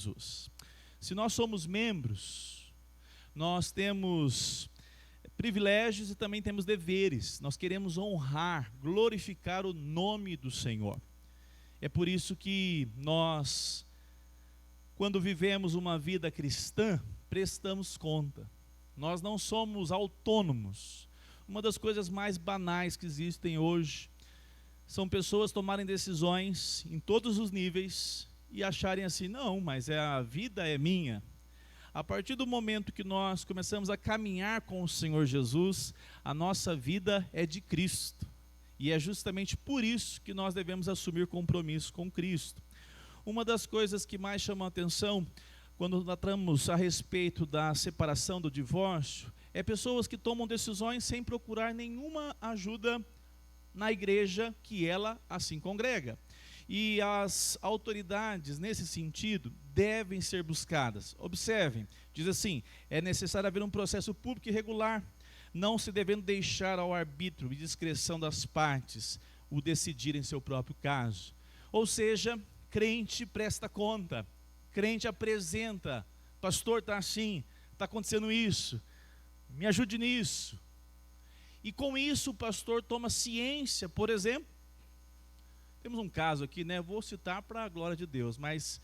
Jesus. Se nós somos membros, nós temos privilégios e também temos deveres. Nós queremos honrar, glorificar o nome do Senhor. É por isso que nós, quando vivemos uma vida cristã, prestamos conta. Nós não somos autônomos. Uma das coisas mais banais que existem hoje são pessoas tomarem decisões em todos os níveis e acharem assim, não, mas a vida é minha. A partir do momento que nós começamos a caminhar com o Senhor Jesus, a nossa vida é de Cristo. E é justamente por isso que nós devemos assumir compromisso com Cristo. Uma das coisas que mais chama a atenção, quando tratamos a respeito da separação, do divórcio, é pessoas que tomam decisões sem procurar nenhuma ajuda na igreja que ela assim congrega. E as autoridades, nesse sentido, devem ser buscadas. Observem, diz assim, é necessário haver um processo público e regular, não se devendo deixar ao arbítrio e discrição das partes o decidir em seu próprio caso. Ou seja, crente presta conta, crente apresenta, pastor está assim, está acontecendo isso, me ajude nisso. E com isso o pastor toma ciência, por exemplo, temos um caso aqui, né? Vou citar para a glória de Deus, mas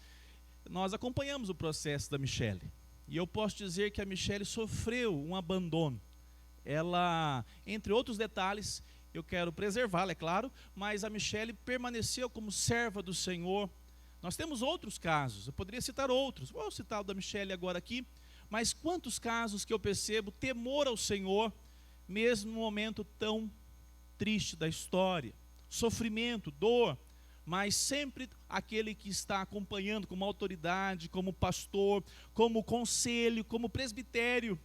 nós acompanhamos o processo da Michele. E eu posso dizer que a Michele sofreu um abandono. Ela, entre outros detalhes, eu quero preservá-la, é claro, mas a Michele permaneceu como serva do Senhor. Nós temos outros casos, eu poderia citar outros, vou citar o da Michele agora aqui, mas quantos casos que eu percebo temor ao Senhor, mesmo no momento tão triste da história. Sofrimento, dor, mas sempre aquele que está acompanhando como autoridade, como pastor, como conselho, como presbitério,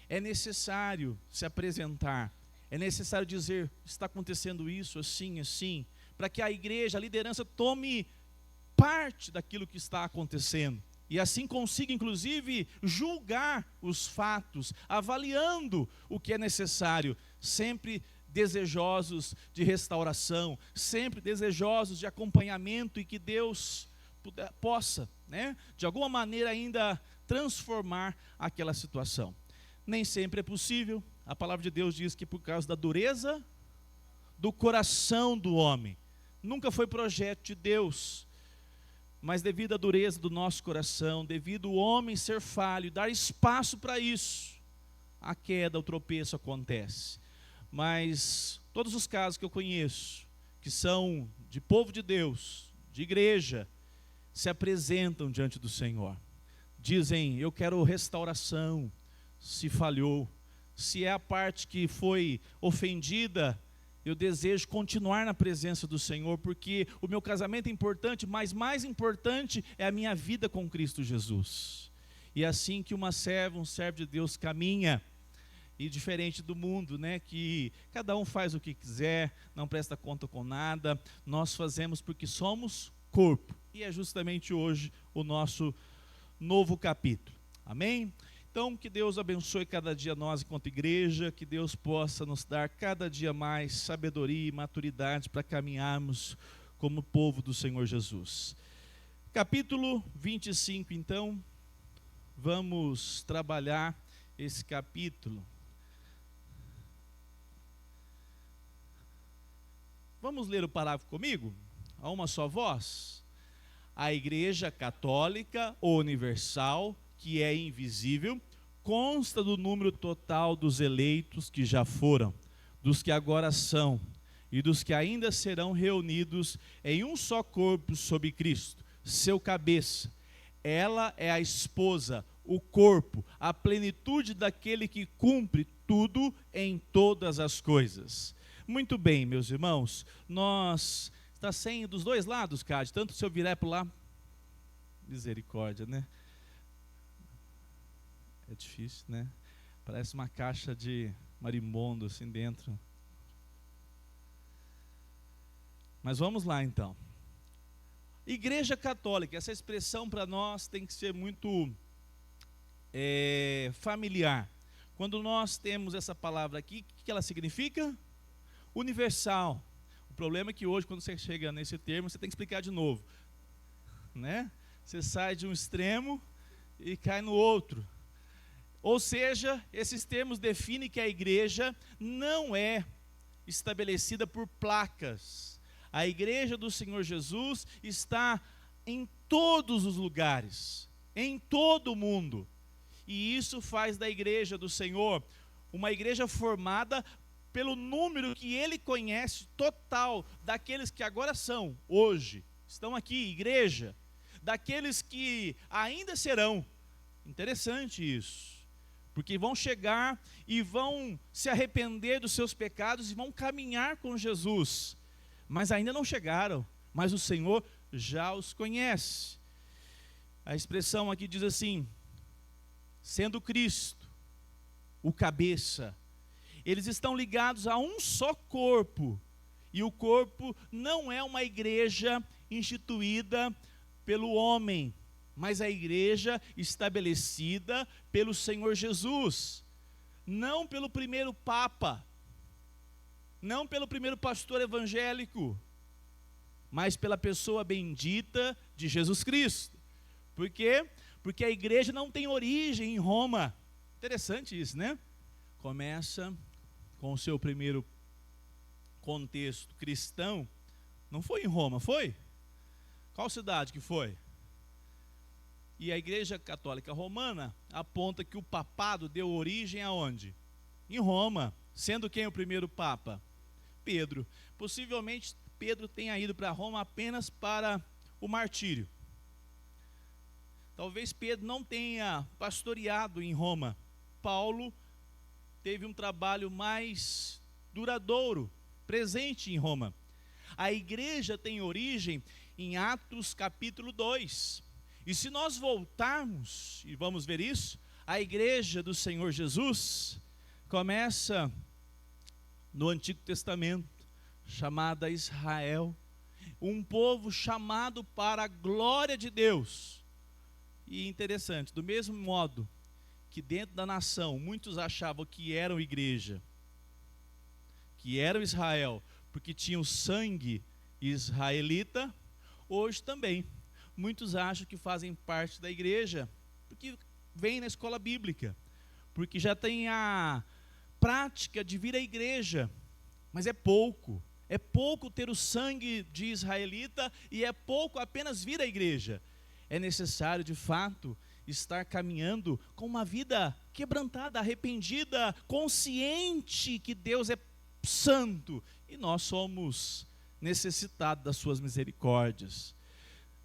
é necessário se apresentar, é necessário dizer, está acontecendo isso, assim, assim, para que a igreja, a liderança tome parte daquilo que está acontecendo, e assim consiga inclusive julgar os fatos, avaliando o que é necessário, sempre desejosos de restauração, sempre desejosos de acompanhamento e que Deus possa, né, de alguma maneira ainda transformar aquela situação. Nem sempre é possível, a palavra de Deus diz que por causa da dureza do coração do homem, nunca foi projeto de Deus, mas devido à dureza do nosso coração, devido o homem ser falho, dar espaço para isso, a queda, o tropeço acontece. Mas todos os casos que eu conheço, que são de povo de Deus, de igreja, se apresentam diante do Senhor. Dizem, eu quero restauração, se falhou. Se é a parte que foi ofendida, eu desejo continuar na presença do Senhor, porque o meu casamento é importante, mas mais importante é a minha vida com Cristo Jesus. E é assim que uma serva, um servo de Deus caminha. E diferente do mundo, né, que cada um faz o que quiser, não presta conta com nada, nós fazemos porque somos corpo. E é justamente hoje o nosso novo capítulo. Amém? Então, que Deus abençoe cada dia nós enquanto igreja, que Deus possa nos dar cada dia mais sabedoria e maturidade para caminharmos como povo do Senhor Jesus. Capítulo 25, então, vamos trabalhar esse capítulo. Vamos ler o parágrafo comigo? A uma só voz? A Igreja Católica Universal, que é invisível, consta do número total dos eleitos que já foram, dos que agora são e dos que ainda serão reunidos em um só corpo sob Cristo, seu cabeça. Ela é a esposa, o corpo, a plenitude daquele que cumpre tudo em todas as coisas. Muito bem, meus irmãos, nós, está sem dos dois lados, Cádio, tanto se eu virar para lá, misericórdia, né? É difícil, né? Parece uma caixa de marimbondo assim dentro. Mas vamos lá então. Igreja Católica, essa expressão para nós tem que ser muito familiar. Quando nós temos essa palavra aqui, o que ela significa? Universal. O problema é que hoje, quando você chega nesse termo, você tem que explicar de novo, né? Você sai de um extremo e cai no outro. Ou seja, esses termos definem que a igreja não é estabelecida por placas. A igreja do Senhor Jesus está em todos os lugares, em todo o mundo. E isso faz da igreja do Senhor uma igreja formada pelo número que Ele conhece total daqueles que agora são, hoje, estão aqui, igreja, daqueles que ainda serão. Interessante isso, porque vão chegar e vão se arrepender dos seus pecados e vão caminhar com Jesus, mas ainda não chegaram, mas o Senhor já os conhece. A expressão aqui diz assim: sendo Cristo o cabeça, eles estão ligados a um só corpo, e o corpo não é uma igreja instituída pelo homem, mas a igreja estabelecida pelo Senhor Jesus, não pelo primeiro papa, não pelo primeiro pastor evangélico, mas pela pessoa bendita de Jesus Cristo. Por quê? Porque a igreja não tem origem em Roma. Interessante isso, né? Começa com o seu primeiro contexto cristão, não foi em Roma, foi? Qual cidade que foi? E a Igreja Católica Romana aponta que o papado deu origem aonde? Em Roma. Sendo quem o primeiro papa? Pedro. Possivelmente Pedro tenha ido para Roma apenas para o martírio. Talvez Pedro não tenha pastoreado em Roma. Paulo teve um trabalho mais duradouro, presente em Roma. A igreja tem origem em Atos capítulo 2. E se nós voltarmos, e vamos ver isso, a igreja do Senhor Jesus começa no Antigo Testamento, chamada Israel, um povo chamado para a glória de Deus. E interessante, do mesmo modo que dentro da nação muitos achavam que eram igreja, que eram Israel, porque tinham sangue israelita, hoje também muitos acham que fazem parte da igreja, porque vêm na escola bíblica, porque já tem a prática de vir à igreja, mas é pouco ter o sangue de israelita e é pouco apenas vir à igreja. É necessário de fato estar caminhando com uma vida quebrantada, arrependida, consciente que Deus é santo e nós somos necessitados das suas misericórdias.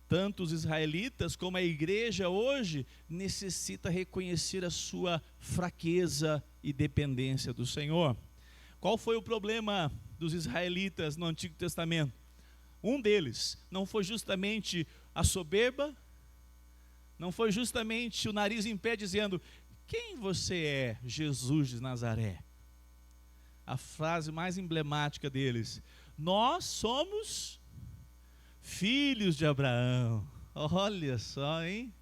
Tanto os israelitas como a igreja hoje necessita reconhecer a sua fraqueza e dependência do Senhor. Qual foi o problema dos israelitas no Antigo Testamento? Um deles não foi justamente a soberba, não foi justamente o nariz em pé dizendo: quem você é, Jesus de Nazaré? A frase mais emblemática deles: nós somos filhos de Abraão. Olha só, hein?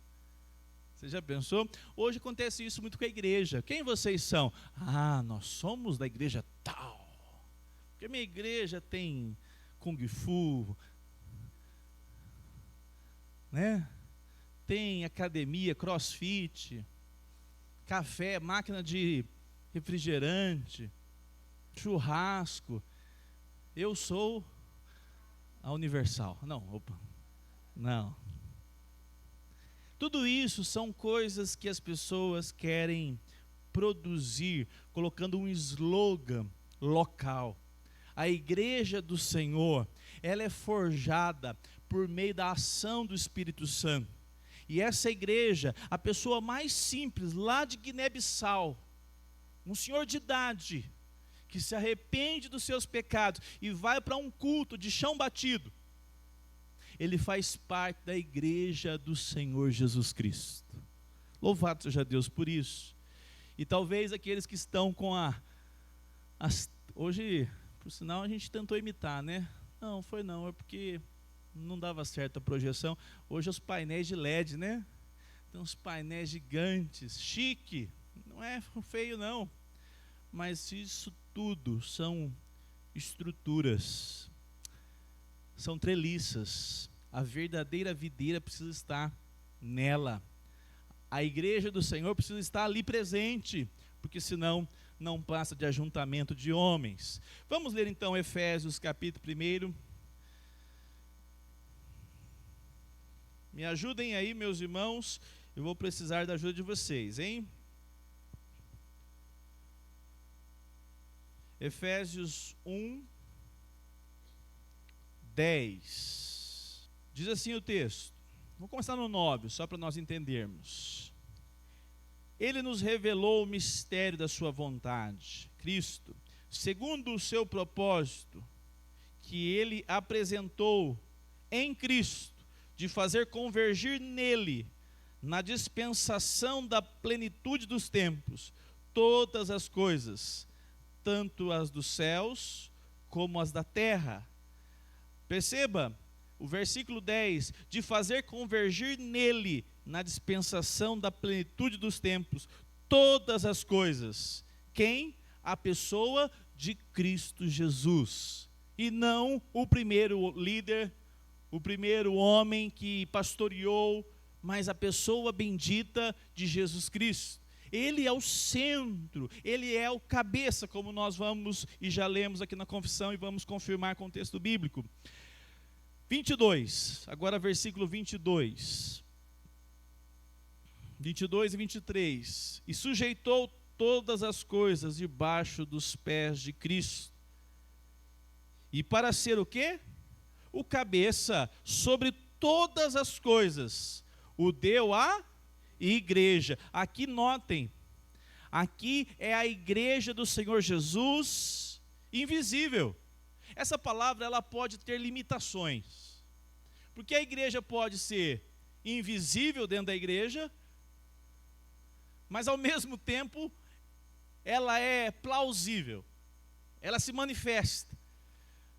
Você já pensou? Hoje acontece isso muito com a igreja. Quem vocês são? Ah, nós somos da igreja tal. Porque minha igreja tem Kung Fu, né? Tem academia, crossfit, café, máquina de refrigerante, churrasco. Eu sou a Universal. Não. Tudo isso são coisas que as pessoas querem produzir, colocando um slogan local. A igreja do Senhor, ela é forjada por meio da ação do Espírito Santo. E essa igreja, a pessoa mais simples, lá de Guiné-Bissau, um senhor de idade, que se arrepende dos seus pecados e vai para um culto de chão batido, ele faz parte da igreja do Senhor Jesus Cristo. Louvado seja Deus por isso. E talvez aqueles que estão com hoje, por sinal, a gente tentou imitar, né? Não, foi não, é porque não dava certo a projeção. Hoje os painéis de LED, né? Tem uns painéis gigantes, chique, não é feio não. Mas isso tudo são estruturas, são treliças. A verdadeira videira precisa estar nela. A igreja do Senhor precisa estar ali presente, porque senão não passa de ajuntamento de homens. Vamos ler então Efésios capítulo 1. Me ajudem aí, meus irmãos, eu vou precisar da ajuda de vocês, hein? Efésios 1, 10. Diz assim o texto. Vou começar no 9, só para nós entendermos. Ele nos revelou o mistério da sua vontade, Cristo, segundo o seu propósito, que ele apresentou em Cristo, de fazer convergir nele, na dispensação da plenitude dos tempos, todas as coisas, tanto as dos céus como as da terra. Perceba, o versículo 10, de fazer convergir nele, na dispensação da plenitude dos tempos, todas as coisas. Quem? A pessoa de Cristo Jesus. E não o primeiro líder, o primeiro homem que pastoreou, mas a pessoa bendita de Jesus Cristo. Ele é o centro, ele é o cabeça, como nós vamos e já lemos aqui na confissão e vamos confirmar com o texto bíblico. 22, agora versículo 22 e 23. E sujeitou todas as coisas debaixo dos pés de Cristo. E para ser o quê? O cabeça sobre todas as coisas, o deu à igreja. Aqui notem, aqui é a igreja do Senhor Jesus invisível. Essa palavra ela pode ter limitações, porque a igreja pode ser invisível dentro da igreja, mas ao mesmo tempo ela é plausível, ela se manifesta.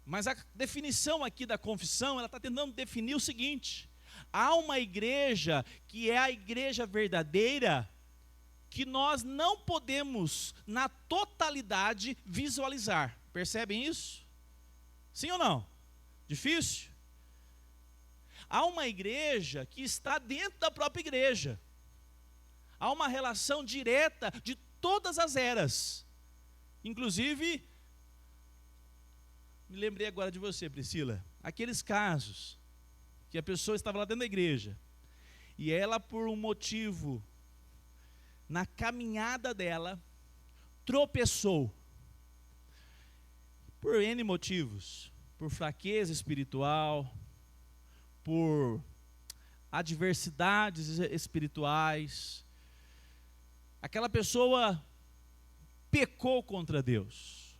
Mas a definição aqui da confissão, ela está tentando definir o seguinte: há uma igreja que é a igreja verdadeira, que nós não podemos na totalidade visualizar. Percebem isso? Sim ou não? Difícil? Há uma igreja que está dentro da própria igreja. Há uma relação direta de todas as eras. Inclusive, me lembrei agora de você, Priscila. Aqueles casos que a pessoa estava lá dentro da igreja e ela, por um motivo, na caminhada dela, tropeçou. Por N motivos, por fraqueza espiritual, por adversidades espirituais, aquela pessoa pecou contra Deus.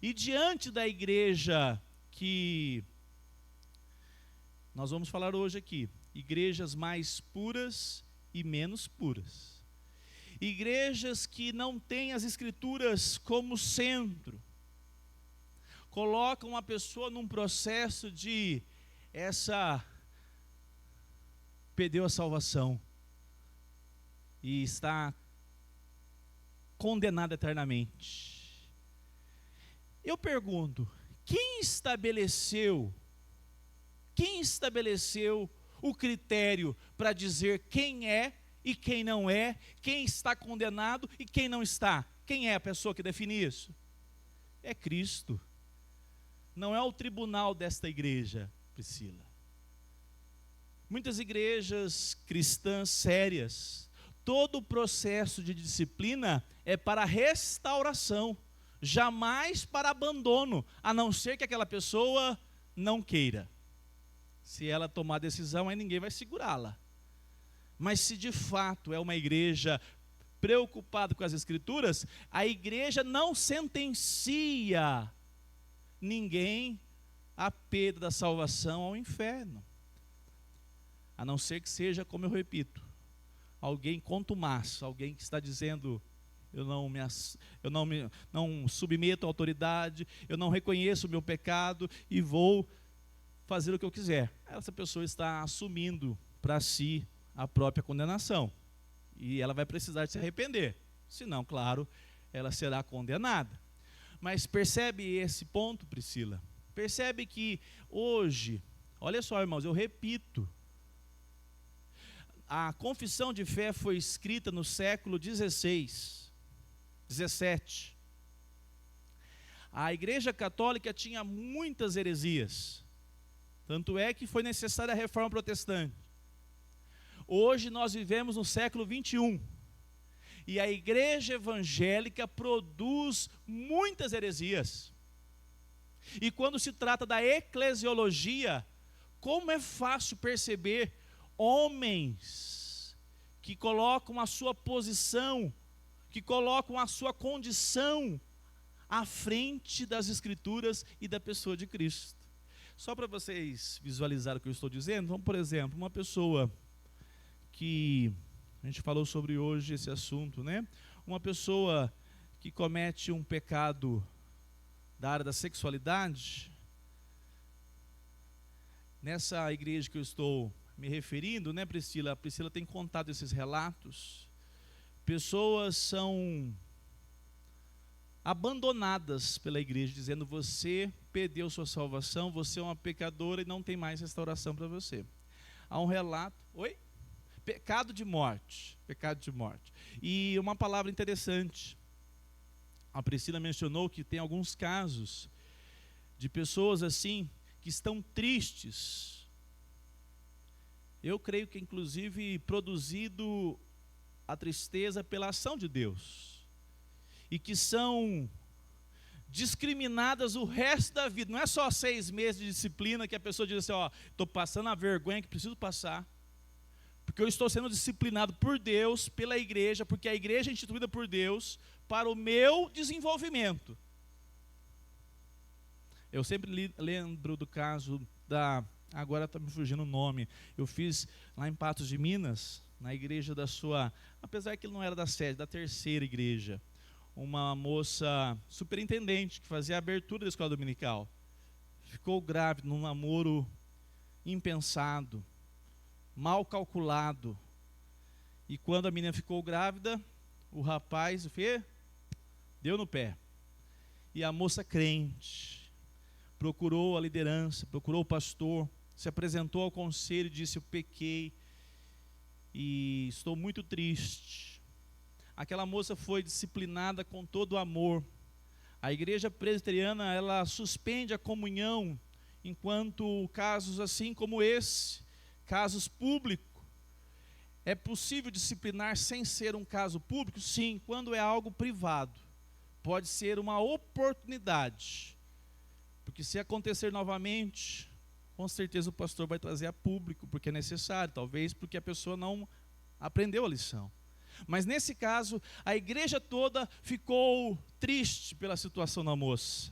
E diante da igreja que nós vamos falar hoje aqui, igrejas mais puras e menos puras, igrejas que não têm as escrituras como centro, colocam a pessoa num processo de perdeu a salvação e está condenada eternamente. Eu pergunto, quem estabeleceu o critério para dizer quem é e quem não é, quem está condenado e quem não está? Quem é a pessoa que define isso? É Cristo. Não é o tribunal desta igreja, Priscila. Muitas igrejas cristãs sérias, todo o processo de disciplina é para restauração, jamais para abandono, a não ser que aquela pessoa não queira. Se ela tomar decisão, aí ninguém vai segurá-la. Mas se de fato é uma igreja preocupada com as escrituras, a igreja não sentencia ninguém à perda da salvação ao inferno. A não ser que seja, como eu repito, alguém contumaz, alguém que está dizendo: eu não submeto à autoridade, eu não reconheço o meu pecado e vou fazer o que eu quiser. Essa pessoa está assumindo para si a própria condenação. E ela vai precisar de se arrepender. Senão, claro, ela será condenada. Mas percebe esse ponto, Priscila? Percebe que hoje, olha só, irmãos, eu repito, a confissão de fé foi escrita no século XVI, XVII. A Igreja Católica tinha muitas heresias. Tanto é que foi necessária a Reforma Protestante. Hoje nós vivemos no século XXI. E a Igreja Evangélica produz muitas heresias. E quando se trata da eclesiologia, como é fácil perceber homens que colocam a sua posição, que colocam a sua condição à frente das Escrituras e da pessoa de Cristo. Só para vocês visualizarem o que eu estou dizendo, vamos, por exemplo, uma pessoa que a gente falou sobre hoje esse assunto, né? Uma pessoa que comete um pecado da área da sexualidade, nessa igreja que eu estou me referindo, né, Priscila? A Priscila tem contado esses relatos. Pessoas são abandonadas pela igreja, dizendo: você perdeu sua salvação, você é uma pecadora e não tem mais restauração para você. Há um relato, pecado de morte, e uma palavra interessante, a Priscila mencionou que tem alguns casos de pessoas assim, que estão tristes, eu creio que inclusive produzido a tristeza pela ação de Deus, e que são discriminadas o resto da vida. Não é só 6 meses de disciplina que a pessoa diz assim: estou passando a vergonha que preciso passar, porque eu estou sendo disciplinado por Deus, pela igreja, porque a igreja é instituída por Deus para o meu desenvolvimento. Eu sempre lembro do caso agora está me fugindo o nome, eu fiz lá em Patos de Minas, na igreja apesar que ele não era da sede, da terceira igreja, uma moça superintendente que fazia a abertura da escola dominical, ficou grávida num namoro impensado, mal calculado, e quando a menina ficou grávida, o rapaz deu no pé, e a moça crente procurou a liderança, procurou o pastor, se apresentou ao conselho e disse: eu pequei e estou muito triste. Aquela moça foi disciplinada com todo o amor. A igreja presbiteriana, ela suspende a comunhão enquanto casos assim como esse, casos públicos. É possível disciplinar sem ser um caso público? Sim, quando é algo privado. Pode ser uma oportunidade, porque se acontecer novamente, com certeza o pastor vai trazer a público, porque é necessário, talvez porque a pessoa não aprendeu a lição. Mas nesse caso, a igreja toda ficou triste pela situação da moça.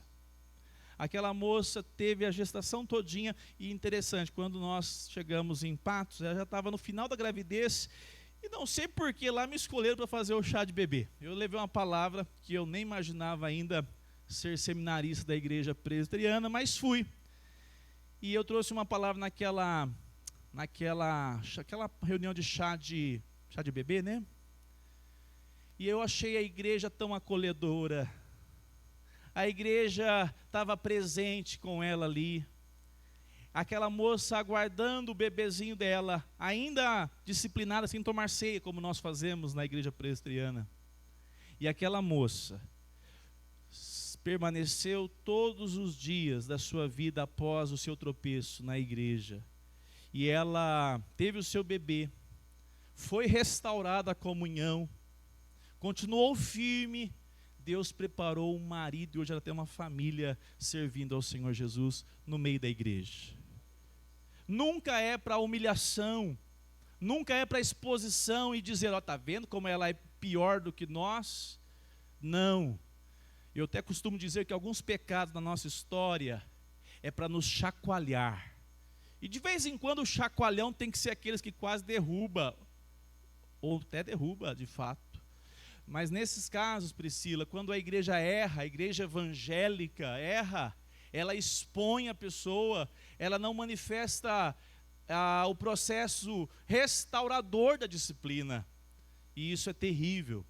Aquela moça teve a gestação todinha, e interessante, quando nós chegamos em Patos, ela já estava no final da gravidez, e não sei por que lá me escolheram para fazer o chá de bebê. Eu levei uma palavra que eu nem imaginava ainda ser seminarista da igreja presbiteriana, mas fui. E eu trouxe uma palavra naquela reunião de chá de bebê, né? E eu achei a igreja tão acolhedora. A igreja estava presente com ela ali. Aquela moça aguardando o bebezinho dela, ainda disciplinada sem tomar ceia, como nós fazemos na igreja presbiteriana. E aquela moça permaneceu todos os dias da sua vida após o seu tropeço na igreja. E ela teve o seu bebê, foi restaurada a comunhão, continuou firme. Deus preparou um marido e hoje ela tem uma família servindo ao Senhor Jesus no meio da igreja. Nunca é para humilhação, nunca é para exposição e dizer: está vendo como ela é pior do que nós? Não. Eu até costumo dizer que alguns pecados na nossa história é para nos chacoalhar. E de vez em quando o chacoalhão tem que ser aqueles que quase derruba, ou até derruba de fato. Mas nesses casos, Priscila, quando a igreja erra, a igreja evangélica erra, ela expõe a pessoa, ela não manifesta o processo restaurador da disciplina. E isso é terrível.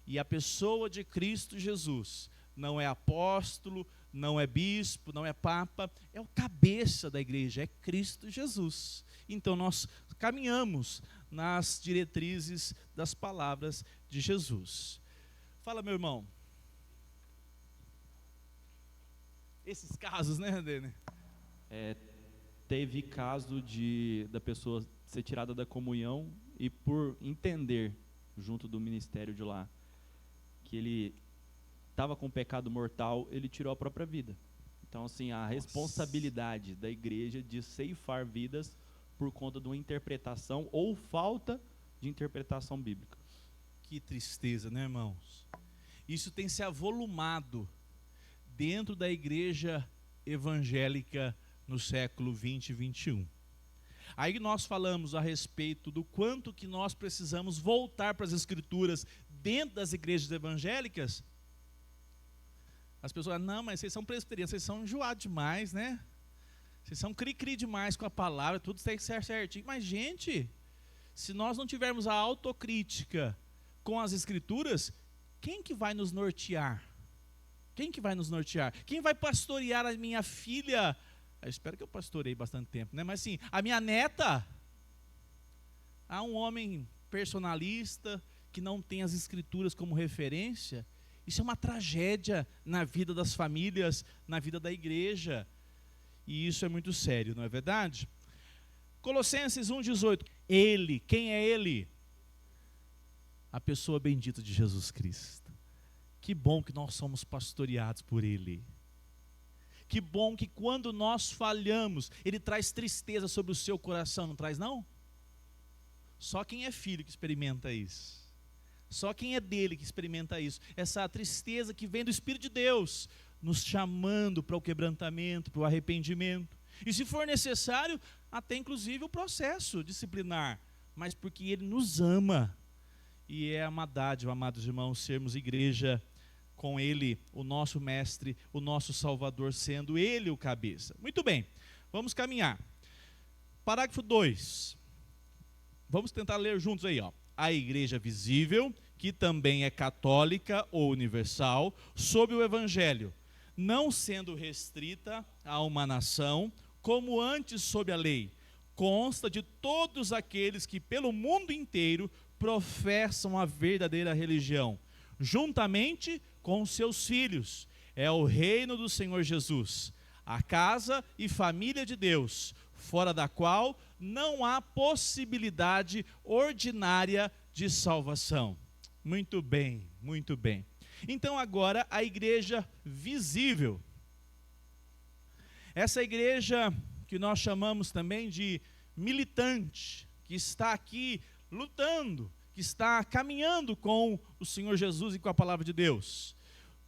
E a pessoa de Cristo Jesus não é apóstolo, não é bispo, não é papa, é o cabeça da igreja, é Cristo Jesus. Então nós caminhamos nas diretrizes das palavras de Jesus. Fala, meu irmão. Esses casos, né, Dene? Teve caso da pessoa ser tirada da comunhão e por entender, junto do ministério de lá, que ele estava com pecado mortal, ele tirou a própria vida. Então, assim, a responsabilidade da igreja de ceifar vidas por conta de uma interpretação ou falta de interpretação bíblica. Que tristeza, né, irmãos? Isso tem se avolumado dentro da igreja evangélica no século 20 e 21. Aí nós falamos a respeito do quanto que nós precisamos voltar para as escrituras dentro das igrejas evangélicas. As pessoas falam, não, mas vocês são presbiterianos, vocês são enjoados demais, né? Vocês são cri-cri demais com a palavra, tudo tem que ser certinho. Mas, gente, se nós não tivermos a autocrítica com as escrituras, quem que vai nos nortear? Quem que vai nos nortear? Quem vai pastorear a minha filha? Eu espero que eu pastorei bastante tempo, né? Mas sim, a minha neta. Há um homem personalista que não tem as escrituras como referência. Isso é uma tragédia na vida das famílias, na vida da igreja. E isso é muito sério, não é verdade? Colossenses 1,18. Ele, quem é ele? A pessoa bendita de Jesus Cristo. Que bom que nós somos pastoreados por Ele. Que bom que quando nós falhamos, Ele traz tristeza sobre o seu coração, não traz não? Só quem é filho que experimenta isso. Só quem é dele que experimenta isso. Essa tristeza que vem do Espírito de Deus, nos chamando para o quebrantamento, para o arrependimento. E se for necessário, até inclusive o processo disciplinar. Mas porque Ele nos ama. E é uma dádiva, amados irmãos, sermos igreja com Ele, o nosso mestre, o nosso Salvador, sendo Ele o cabeça. Muito bem, vamos caminhar. Parágrafo 2. Vamos tentar ler juntos aí, ó. A igreja visível, que também é católica ou universal, sob o Evangelho, não sendo restrita a uma nação, como antes sob a lei, consta de todos aqueles que pelo mundo inteiro professam a verdadeira religião, juntamente com seus filhos. É o reino do Senhor Jesus, a casa e família de Deus, fora da qual não há possibilidade ordinária de salvação. Muito bem, muito bem. Então agora a igreja visível. Essa igreja que nós chamamos também de militante, que está aqui lutando, que está caminhando com o Senhor Jesus e com a palavra de Deus.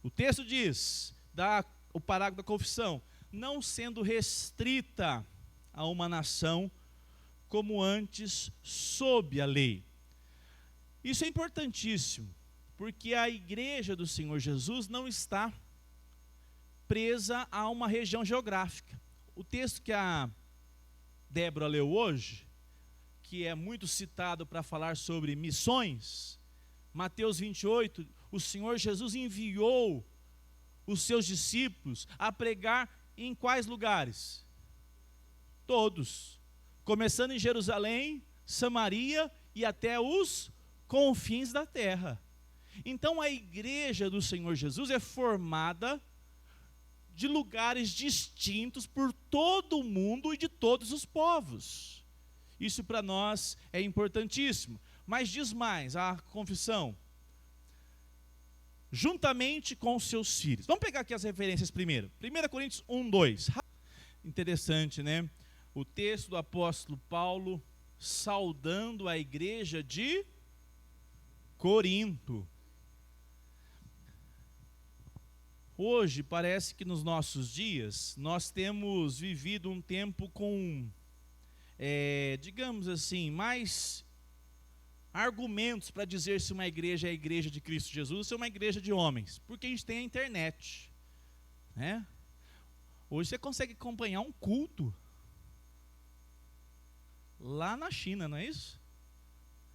O texto diz, o parágrafo da confissão, não sendo restrita a uma nação, como antes sob a lei. Isso é importantíssimo, porque a igreja do Senhor Jesus não está presa a uma região geográfica. O texto que a Débora leu hoje, que é muito citado para falar sobre missões, Mateus 28, o Senhor Jesus enviou os seus discípulos a pregar em quais lugares? Todos, começando em Jerusalém, Samaria e até os confins da terra. Então a igreja do Senhor Jesus é formada de lugares distintos por todo o mundo e de todos os povos. Isso para nós é importantíssimo. Mas diz mais, a confissão, juntamente com os seus filhos. Vamos pegar aqui as referências primeiro. 1 Coríntios 1, 2. Interessante, né? O texto do apóstolo Paulo saudando a igreja de Corinto. Hoje, parece que nos nossos dias, nós temos vivido um tempo com, digamos assim, mais argumentos para dizer se uma igreja é a igreja de Cristo Jesus ou se é uma igreja de homens, porque a gente tem a internet, né? Hoje você consegue acompanhar um culto lá na China, não é isso?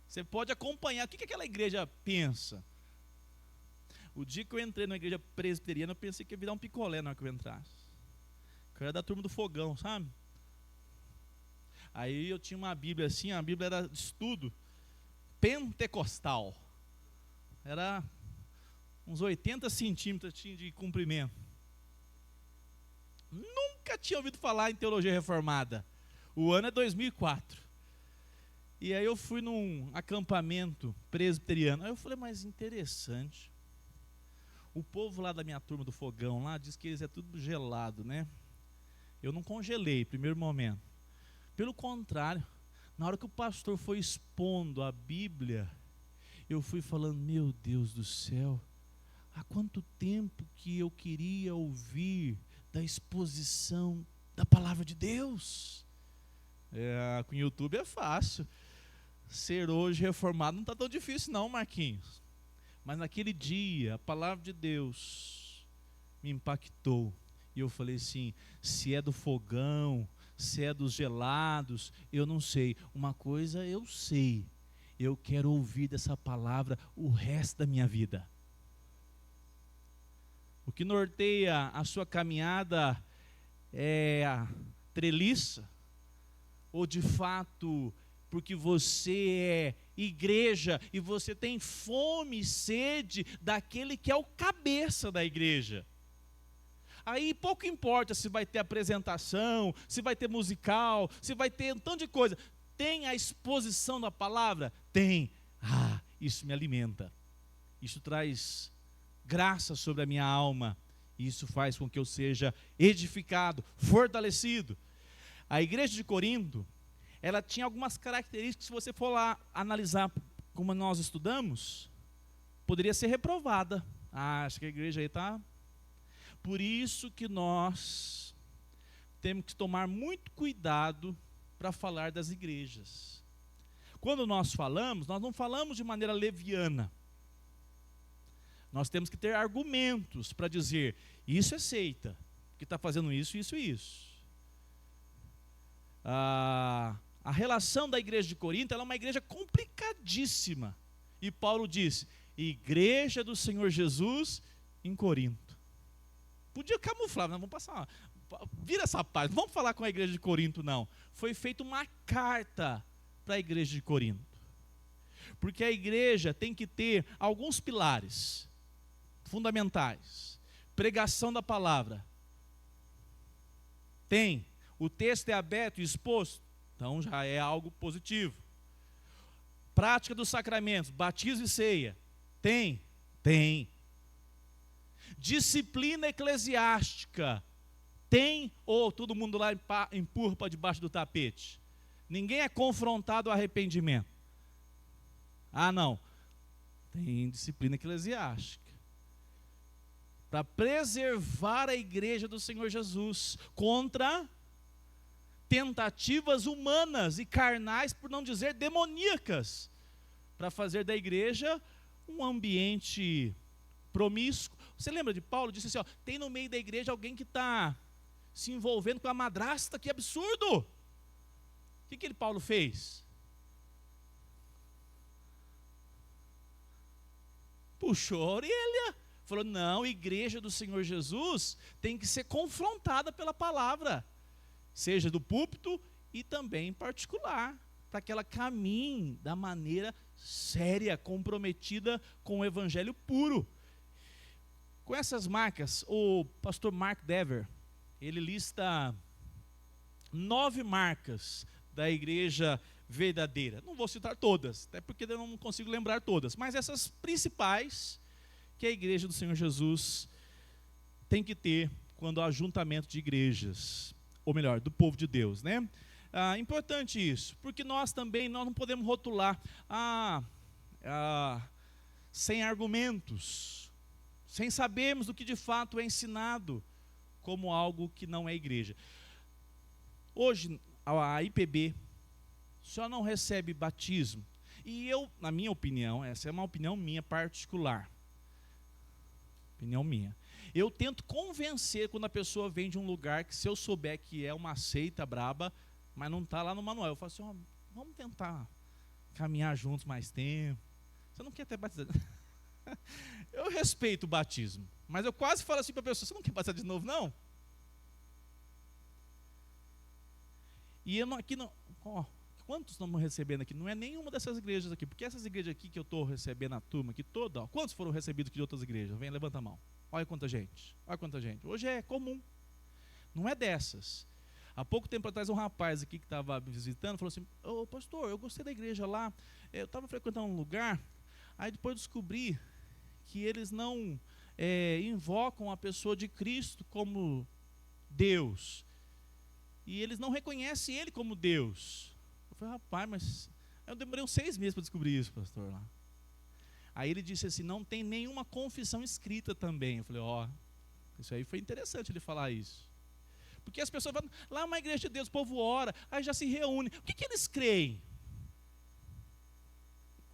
Você pode acompanhar o que aquela igreja pensa. O dia que eu entrei numa igreja presbiteriana, eu pensei que ia virar um picolé na hora que eu entrasse. Eu era da turma do fogão, sabe? Aí eu tinha uma Bíblia assim, a Bíblia era de estudo. pentecostal. Era uns 80 centímetros de comprimento. Nunca tinha ouvido falar em teologia reformada. O ano é 2004. E aí eu fui num acampamento presbiteriano. Aí eu falei, mas interessante. O povo lá da minha turma do fogão lá diz que eles é tudo gelado, né? Eu não congelei, primeiro momento. Pelo contrário, na hora que o pastor foi expondo a Bíblia, eu fui falando, meu Deus do céu, há quanto tempo que eu queria ouvir da exposição da palavra de Deus. Com o YouTube é fácil. Ser hoje reformado não está tão difícil não, Marquinhos. Mas naquele dia, a palavra de Deus me impactou. E eu falei assim, se é do fogão, se é dos gelados, eu não sei. Uma coisa eu sei, eu quero ouvir dessa palavra o resto da minha vida. O que norteia a sua caminhada é a treliça? Ou de fato, porque você é igreja e você tem fome e sede daquele que é o cabeça da igreja? Aí pouco importa se vai ter apresentação, se vai ter musical, se vai ter um tanto de coisa. Tem a exposição da palavra? Tem. Isso me alimenta. Isso traz graça sobre a minha alma. Isso faz com que eu seja edificado, fortalecido. A igreja de Corinto, ela tinha algumas características, se você for lá analisar como nós estudamos, poderia ser reprovada. Acho que a igreja aí está... Por isso que nós temos que tomar muito cuidado para falar das igrejas. Quando nós falamos, nós não falamos de maneira leviana. Nós temos que ter argumentos para dizer, isso é seita, que está fazendo isso, isso e isso. A relação da igreja de Corinto, ela é uma igreja complicadíssima. E Paulo disse, igreja do Senhor Jesus em Corinto. Podia camuflar, não, vamos passar, vira essa página, não vamos falar com a igreja de Corinto não. Foi feita uma carta para a igreja de Corinto. Porque a igreja tem que ter alguns pilares fundamentais. Pregação da palavra. Tem. O texto é aberto e exposto, então já é algo positivo. Prática dos sacramentos, batismo e ceia. Tem. Disciplina eclesiástica. Tem ou todo mundo lá empurra para debaixo do tapete? Ninguém é confrontado ao arrependimento. Não. Tem disciplina eclesiástica. Para preservar a igreja do Senhor Jesus contra tentativas humanas e carnais, por não dizer demoníacas, para fazer da igreja um ambiente promíscuo. Você lembra de Paulo? Disse assim, tem no meio da igreja alguém que está se envolvendo com a madrasta, que absurdo! O que Paulo fez? Puxou a orelha, falou, não, a igreja do Senhor Jesus tem que ser confrontada pela palavra, seja do púlpito e também em particular, para que ela caminhe da maneira séria, comprometida com o evangelho puro. Com essas marcas, o pastor Mark Dever, ele lista 9 marcas da igreja verdadeira. Não vou citar todas, até porque eu não consigo lembrar todas, mas essas principais que a igreja do Senhor Jesus tem que ter quando há ajuntamento de igrejas, ou melhor, do povo de Deus, né? Importante isso, porque nós não podemos rotular sem argumentos, sem sabermos do que de fato é ensinado como algo que não é igreja. Hoje, a IPB só não recebe batismo. E eu, na minha opinião, essa é uma opinião minha particular. Opinião minha. Eu tento convencer quando a pessoa vem de um lugar que se eu souber que é uma seita braba, mas não está lá no manual, eu falo assim, vamos tentar caminhar juntos mais tempo. Você não quer ter batizado? Eu respeito o batismo, mas eu quase falo assim para a pessoa, você não quer batizar de novo, não? E eu não, aqui não, Quantos estamos recebendo aqui? Não é nenhuma dessas igrejas aqui, porque essas igrejas aqui que eu estou recebendo a turma aqui toda, ó, quantos foram recebidos aqui de outras igrejas? Vem, levanta a mão. Olha quanta gente. Olha quanta gente. Hoje é comum. Não é dessas. Há pouco tempo atrás, um rapaz aqui que estava visitando falou assim: ô pastor, eu gostei da igreja lá, eu estava frequentando um lugar, aí depois descobri que eles não invocam a pessoa de Cristo como Deus, e eles não reconhecem Ele como Deus. Eu falei: rapaz, mas eu demorei uns 6 meses para descobrir isso, pastor. Lá. Aí ele disse assim: não tem nenhuma confissão escrita também. Eu falei: ó, isso aí foi interessante ele falar isso. Porque as pessoas falam, lá é uma igreja de Deus, o povo ora, aí já se reúne. O que eles creem?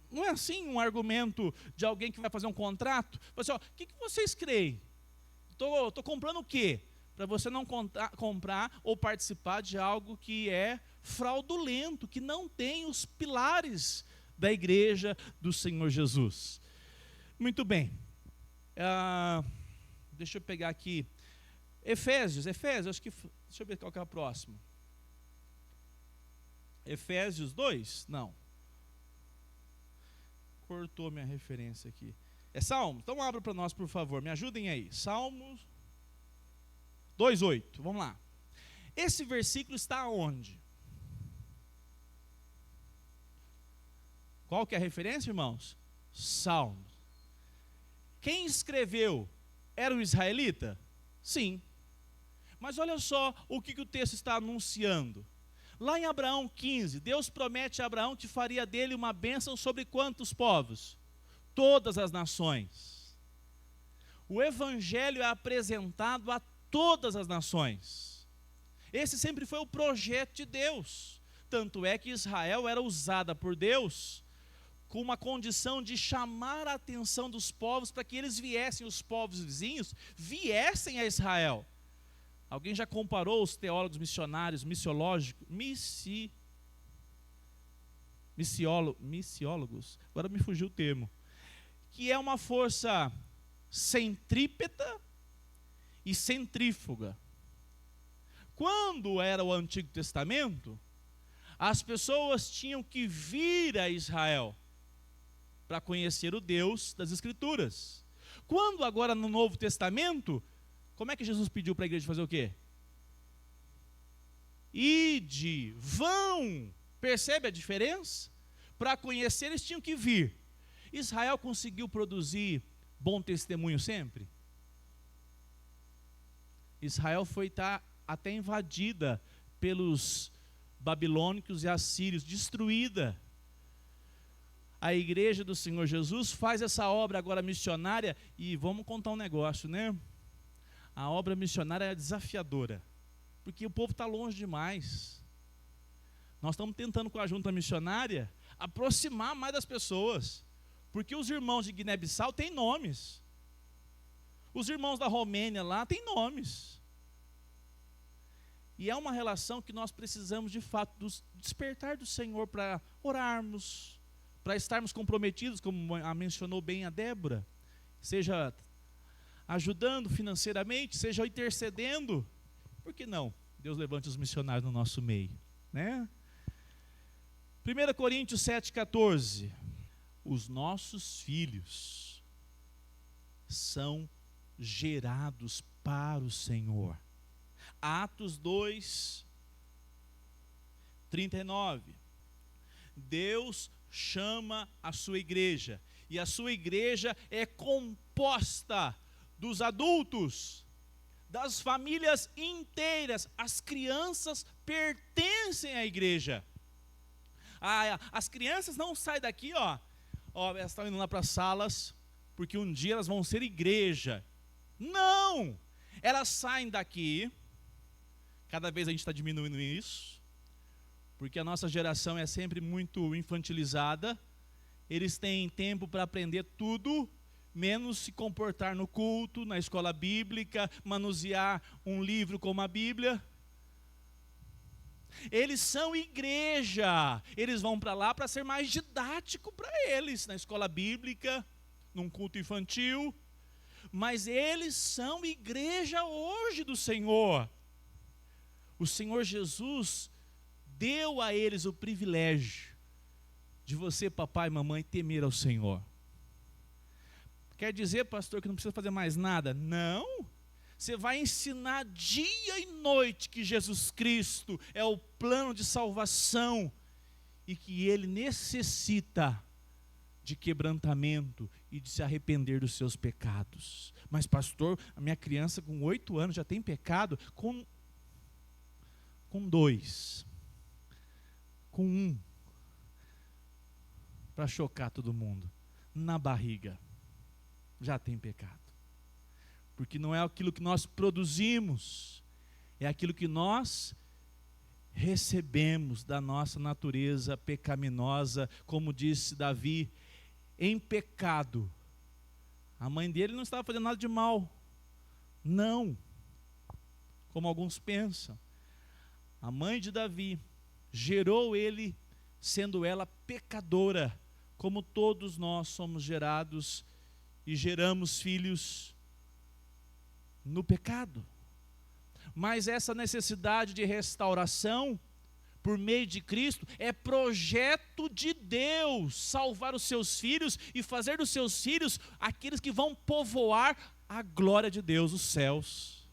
Não é assim um argumento de alguém que vai fazer um contrato? Fala assim, ó, o que vocês creem? Estou comprando o quê? Para você não comprar ou participar de algo que é fraudulento, que não tem os pilares da igreja do Senhor Jesus. Muito bem. Deixa eu pegar aqui. Efésios, acho que, deixa eu ver qual que é a próxima. Efésios 2? Não. Cortou minha referência aqui. É Salmos? Então abra para nós, por favor, me ajudem aí. Salmos 2:8, vamos lá. Esse versículo está onde? Qual que é a referência, irmãos? Salmos. Quem escreveu era um israelita? Sim. Mas olha só o que o texto está anunciando. Lá em Abraão 15, Deus promete a Abraão que faria dele uma bênção sobre quantos povos? Todas as nações. O evangelho é apresentado a todas as nações. Esse sempre foi o projeto de Deus. Tanto é que Israel era usada por Deus com uma condição de chamar a atenção dos povos para que eles viessem, os povos vizinhos, viessem a Israel. Alguém já comparou os teólogos missionários, missiólogos, agora me fugiu o termo, que é uma força centrípeta e centrífuga. Quando era o Antigo Testamento, as pessoas tinham que vir a Israel para conhecer o Deus das Escrituras. Quando agora no Novo Testamento, como é que Jesus pediu para a igreja fazer o quê? Ide, vão. Percebe a diferença? Para conhecer eles tinham que vir. Israel conseguiu produzir bom testemunho sempre? Israel foi até invadida pelos babilônicos e assírios, destruída. A igreja do Senhor Jesus faz essa obra agora missionária, e vamos contar um negócio, né? A obra missionária é desafiadora, porque o povo está longe demais. Nós estamos tentando com a junta missionária aproximar mais das pessoas, porque os irmãos de Guiné-Bissau têm nomes, os irmãos da Romênia lá têm nomes, e é uma relação que nós precisamos de fato despertar do Senhor para orarmos, para estarmos comprometidos, como mencionou bem a Débora, seja ajudando financeiramente, seja intercedendo. Por que não? Deus levante os missionários no nosso meio, né? 1 Coríntios 7,14. Os nossos filhos são gerados para o Senhor. Atos 2:39. Deus chama a sua igreja, e a sua igreja é composta dos adultos, das famílias inteiras. As crianças pertencem à igreja. As crianças não saem daqui, elas estão indo lá para as salas, porque um dia elas vão ser igreja. Não! Elas saem daqui, cada vez a gente está diminuindo isso, porque a nossa geração é sempre muito infantilizada. Eles têm tempo para aprender tudo, menos se comportar no culto, na escola bíblica, manusear um livro como a Bíblia. Eles são igreja, eles vão para lá para ser mais didático para eles, na escola bíblica, num culto infantil, mas eles são igreja hoje do Senhor. O Senhor Jesus deu a eles o privilégio de você, papai e mamãe, temer ao Senhor. Quer dizer, pastor, que não precisa fazer mais nada? Não. Você vai ensinar dia e noite que Jesus Cristo é o plano de salvação e que Ele necessita de quebrantamento e de se arrepender dos seus pecados. Mas pastor, a minha criança com 8 anos já tem pecado? Com 2, com 1, para chocar todo mundo, na barriga, já tem pecado. Porque não é aquilo que nós produzimos, é aquilo que nós recebemos da nossa natureza pecaminosa, como disse Davi, em pecado. A mãe dele não estava fazendo nada de mal, não, como alguns pensam. A mãe de Davi gerou ele, sendo ela pecadora, como todos nós somos gerados e geramos filhos no pecado. Mas essa necessidade de restauração por meio de Cristo é projeto de Deus, salvar os seus filhos e fazer dos seus filhos aqueles que vão povoar a glória de Deus, os céus.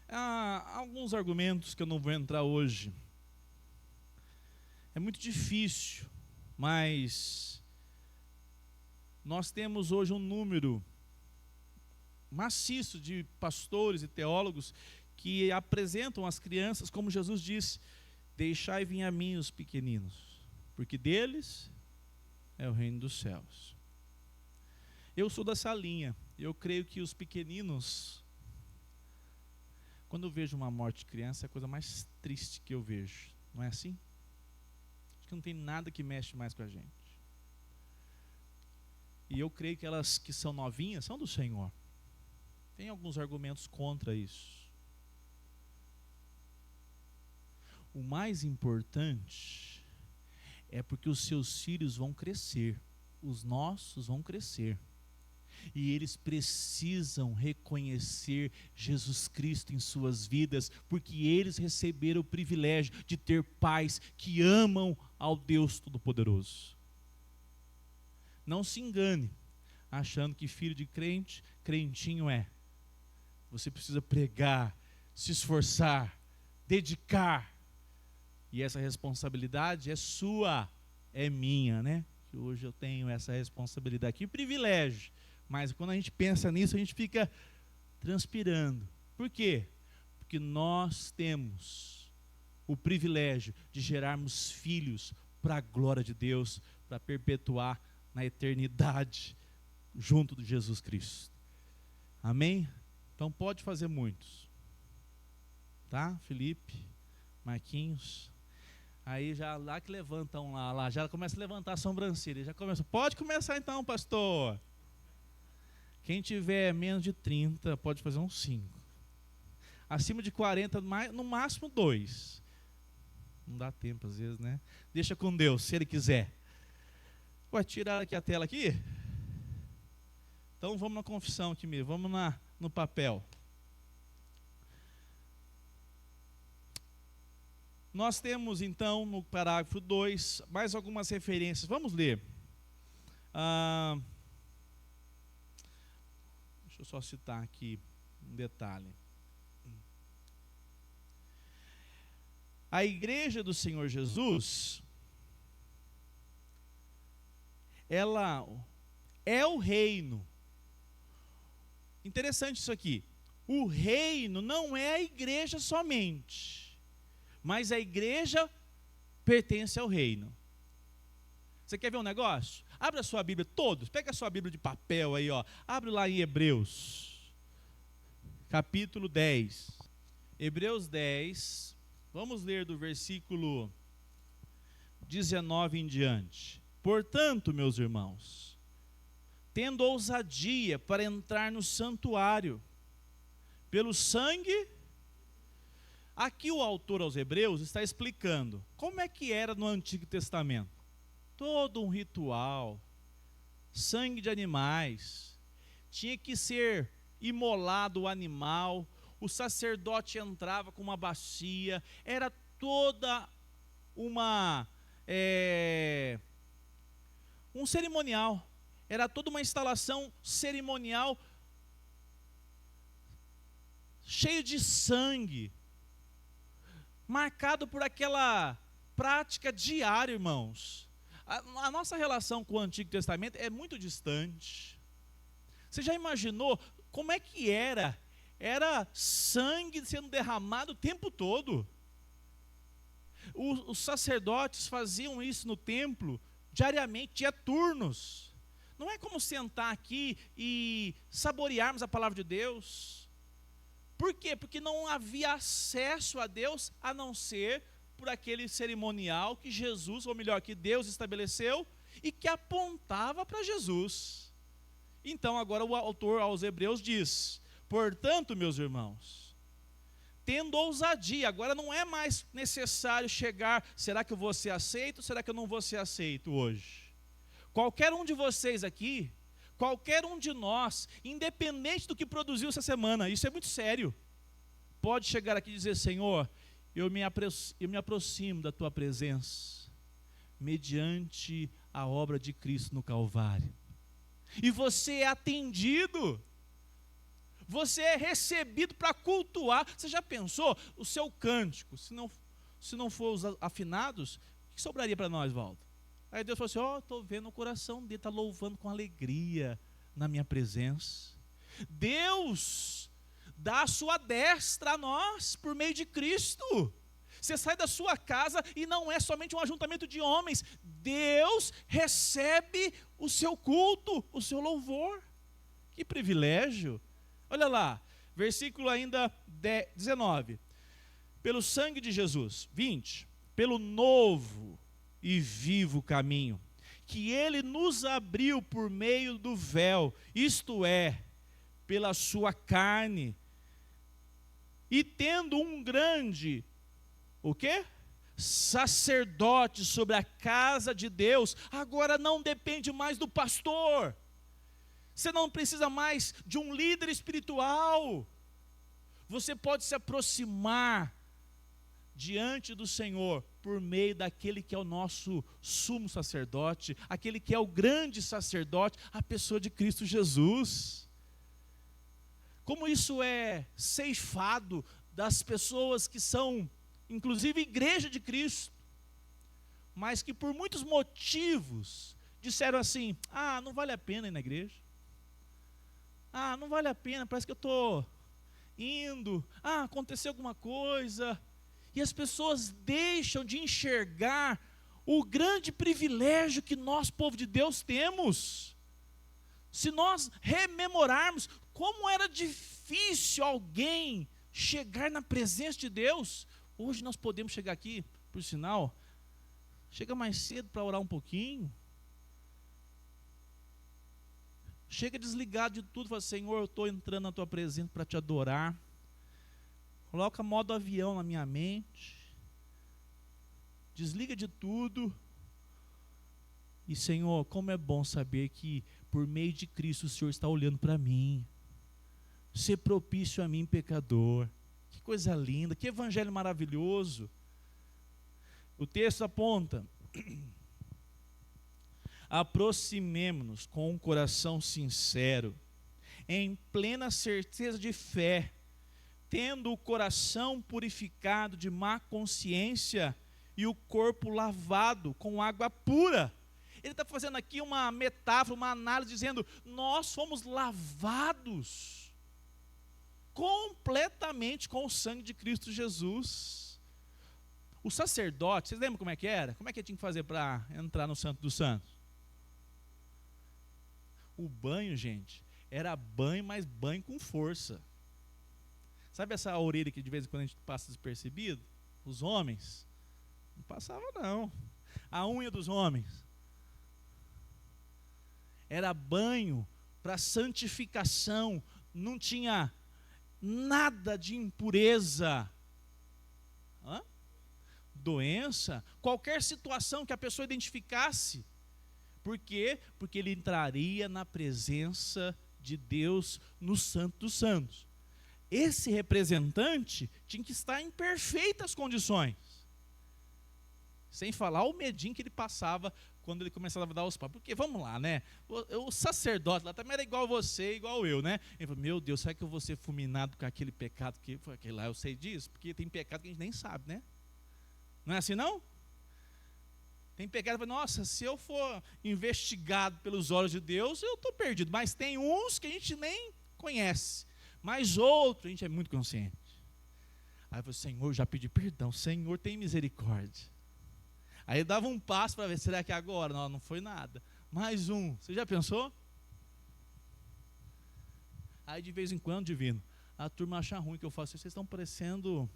Há alguns argumentos que eu não vou entrar hoje. É muito difícil, mas nós temos hoje um número maciço de pastores e teólogos que apresentam as crianças, como Jesus disse, deixai vir a mim os pequeninos, porque deles é o reino dos céus. Eu sou dessa linha, eu creio que os pequeninos, quando eu vejo uma morte de criança, é a coisa mais triste que eu vejo, não é assim? Acho que não tem nada que mexe mais com a gente. E eu creio que elas que são novinhas são do Senhor. Tem alguns argumentos contra isso. O mais importante é porque os seus filhos vão crescer, os nossos vão crescer. E eles precisam reconhecer Jesus Cristo em suas vidas, porque eles receberam o privilégio de ter pais que amam ao Deus Todo-Poderoso. Não se engane, achando que filho de crente, crentinho é. Você precisa pregar, se esforçar, dedicar. E essa responsabilidade é sua, é minha, né? Que hoje eu tenho essa responsabilidade, que privilégio. Mas quando a gente pensa nisso, a gente fica transpirando. Por quê? Porque nós temos o privilégio de gerarmos filhos para a glória de Deus, para perpetuar na eternidade junto de Jesus Cristo. Amém? Então pode fazer muitos. Tá? Felipe, Marquinhos. Aí já lá que levantam lá já começa a levantar a sobrancelha. Já começa. Pode começar então, pastor. Quem tiver menos de 30, pode fazer uns 5. Acima de 40, no máximo 2. Não dá tempo às vezes, né? Deixa com Deus, se Ele quiser. Vai tirar aqui a tela aqui? Então vamos na confissão aqui mesmo, vamos no papel. Nós temos então no parágrafo 2 mais algumas referências. Vamos ler. Deixa eu só citar aqui um detalhe. A igreja do Senhor Jesus, ela é o reino. Interessante isso aqui. O reino não é a igreja somente, mas a igreja pertence ao reino. Você quer ver um negócio? Abre a sua Bíblia, todos, pega a sua Bíblia de papel aí, ó. Abre lá em Hebreus, capítulo 10. Hebreus 10, vamos ler do versículo 19 em diante. Portanto, meus irmãos, tendo ousadia para entrar no santuário, pelo sangue. Aqui o autor aos Hebreus está explicando como é que era no Antigo Testamento. Todo um ritual, sangue de animais, tinha que ser imolado o animal, o sacerdote entrava com uma bacia, era toda um cerimonial, era toda uma instalação cerimonial cheio de sangue, marcado por aquela prática diária, irmãos. A nossa relação com o Antigo Testamento é muito distante. Você já imaginou como é que era? Era sangue sendo derramado o tempo todo. Os sacerdotes faziam isso no templo diariamente, tinha turnos. Não é como sentar aqui e saborearmos a palavra de Deus. Por quê? Porque não havia acesso a Deus a não ser por aquele cerimonial que Jesus, ou melhor, que Deus estabeleceu e que apontava para Jesus. Então agora o autor aos Hebreus diz: portanto, meus irmãos, tendo ousadia, agora não é mais necessário chegar, será que eu vou ser aceito, será que eu não vou ser aceito hoje? Qualquer um de vocês aqui, qualquer um de nós, independente do que produziu essa semana, isso é muito sério, pode chegar aqui e dizer: Senhor, eu me aproximo da tua presença, mediante a obra de Cristo no Calvário. E você é atendido, você é recebido para cultuar. Você já pensou, o seu cântico, se não for os afinados, o que sobraria para nós, Valdo? Aí Deus falou assim: estou vendo o coração dele, está louvando com alegria na minha presença. Deus dá a sua destra a nós, por meio de Cristo. Você sai da sua casa e não é somente um ajuntamento de homens. Deus recebe o seu culto, o seu louvor. Que privilégio. Olha lá, versículo ainda 19. Pelo sangue de Jesus. 20. Pelo novo e vivo caminho que ele nos abriu por meio do véu, isto é, pela sua carne, e tendo um grande, o quê? Sacerdote sobre a casa de Deus, agora não depende mais do pastor, você não precisa mais de um líder espiritual, você pode se aproximar diante do Senhor por meio daquele que é o nosso sumo sacerdote, aquele que é o grande sacerdote, a pessoa de Cristo Jesus. Como isso é ceifado das pessoas que são, inclusive, igreja de Cristo, mas que por muitos motivos disseram assim: não vale a pena ir na igreja, não vale a pena, parece que eu estou indo, aconteceu alguma coisa, e as pessoas deixam de enxergar o grande privilégio que nós, povo de Deus, temos. Se nós rememorarmos como era difícil alguém chegar na presença de Deus, hoje nós podemos chegar aqui, por sinal, chega mais cedo para orar um pouquinho, chega desligado de tudo, fala: Senhor, eu estou entrando na tua presença para te adorar. Coloca modo avião na minha mente, desliga de tudo, e Senhor, como é bom saber que por meio de Cristo o Senhor está olhando para mim, ser propício a mim, pecador. Que coisa linda, que evangelho maravilhoso. O texto aponta: aproximemo-nos com um coração sincero, em plena certeza de fé, tendo o coração purificado de má consciência e o corpo lavado com água pura. Ele está fazendo aqui uma metáfora, uma análise, dizendo: nós fomos lavados completamente com o sangue de Cristo Jesus. O sacerdote, vocês lembram como é que era? Como é que ele tinha que fazer para entrar no Santo dos Santos? O banho, gente, era banho, mas banho com força. Sabe essa orelha que de vez em quando a gente passa despercebido? Os homens, não passava não. A unha dos homens era banho para santificação, não tinha nada de impureza, doença, qualquer situação que a pessoa identificasse. Por quê? Porque ele entraria na presença de Deus no Santo dos Santos. esse representante tinha que estar em perfeitas condições. Sem falar o medinho que ele passava quando ele começava a dar os papos. Porque, vamos lá, né? O sacerdote lá também era igual você, igual eu, né? Ele falou, meu Deus, será que eu vou ser fulminado com aquele pecado que foi aquele lá? Eu sei disso, porque tem pecado que a gente nem sabe, né? Não é assim, não? Tem pecado, nossa, se eu for investigado pelos olhos de Deus, eu estou perdido. Mas tem uns que a gente nem conhece. Mas outros, a gente é muito consciente. Aí eu falei, Senhor, já pedi perdão. Senhor, tem misericórdia. Aí eu dava um passo para ver, será que agora? Não, não foi nada. Mais um. Você já pensou? Aí de vez em quando, divino, a turma acha ruim que eu faço. Vocês estão parecendo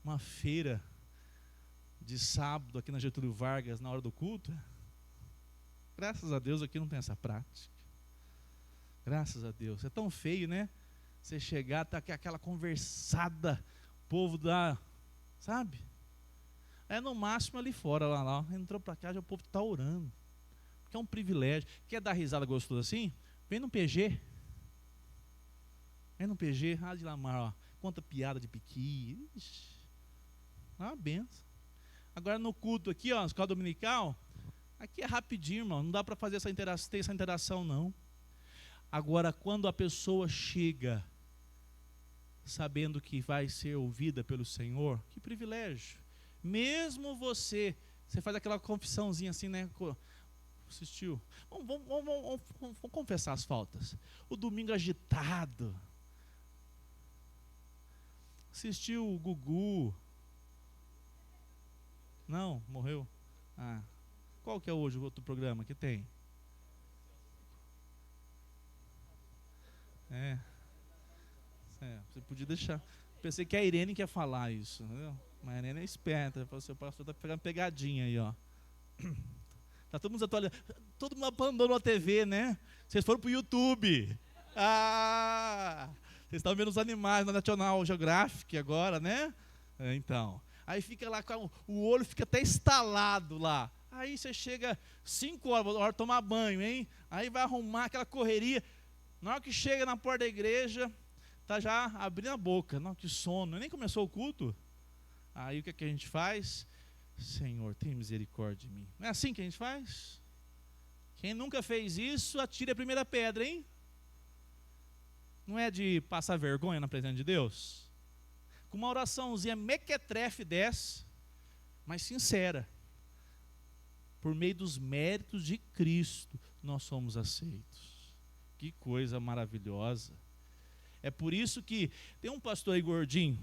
uma feira de sábado aqui na Getúlio Vargas na hora do culto. Graças a Deus aqui não tem essa prática. Graças a Deus. É tão feio, né? Você chegar, tá aquela conversada, o povo dá, sabe? É no máximo ali fora, lá. Entrou para cá, já o povo está orando. Porque é um privilégio. Quer dar risada gostosa assim? Vem no PG. Vem no PG, de Lamar, ó. Conta piada de piqui. Ixi, é uma benção. Agora no culto aqui, ó, na escola dominical, aqui é rapidinho, irmão. Não dá para fazer ter essa interação, não. Agora, quando a pessoa chega sabendo que vai ser ouvida pelo Senhor, que privilégio. Mesmo você faz aquela confissãozinha assim, né? Assistiu. Vamos confessar as faltas. O domingo agitado. Assistiu o Gugu. Não, morreu. Qual que é hoje o outro programa que tem? Você podia deixar. Pensei que a Irene quer falar isso, entendeu? Mas a Irene é esperta. O pastor está pegando pegadinha aí, ó. Tá todo mundo atualizando. Todo mundo abandonou a TV, né? Vocês foram pro YouTube. Vocês estão vendo os animais na National Geographic agora, né? Então. Aí fica lá, o olho fica até estalado lá. Aí você chega 5 horas, hora de tomar banho, hein? Aí vai arrumar aquela correria. Na hora que chega na porta da igreja, tá já abrindo a boca. Não, que sono. Nem começou o culto. Aí o que a gente faz? Senhor, tem misericórdia de mim. Não é assim que a gente faz? Quem nunca fez isso, atire a primeira pedra, hein? Não é de passar vergonha na presença de Deus? Com uma oraçãozinha mequetrefe dessa, mas sincera. Por meio dos méritos de Cristo, nós somos aceitos. Que coisa maravilhosa. É por isso que tem um pastor aí gordinho,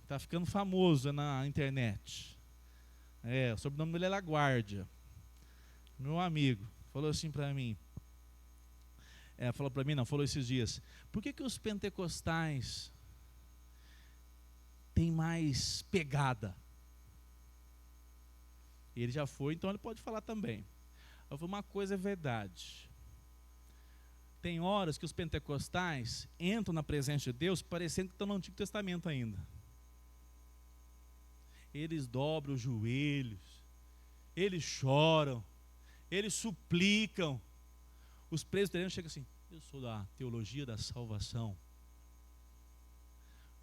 está ficando famoso na internet. O sobrenome dele é Laguardia. Meu amigo, falou assim para mim. Falou para mim, não, falou esses dias. Por que os pentecostais têm mais pegada? Ele já foi, então ele pode falar também. Eu falei, uma coisa é verdade. Tem horas que os pentecostais entram na presença de Deus parecendo que estão no Antigo Testamento ainda. Eles dobram os joelhos, eles choram, eles suplicam. Os presbiterianos chegam assim, eu sou da teologia da salvação.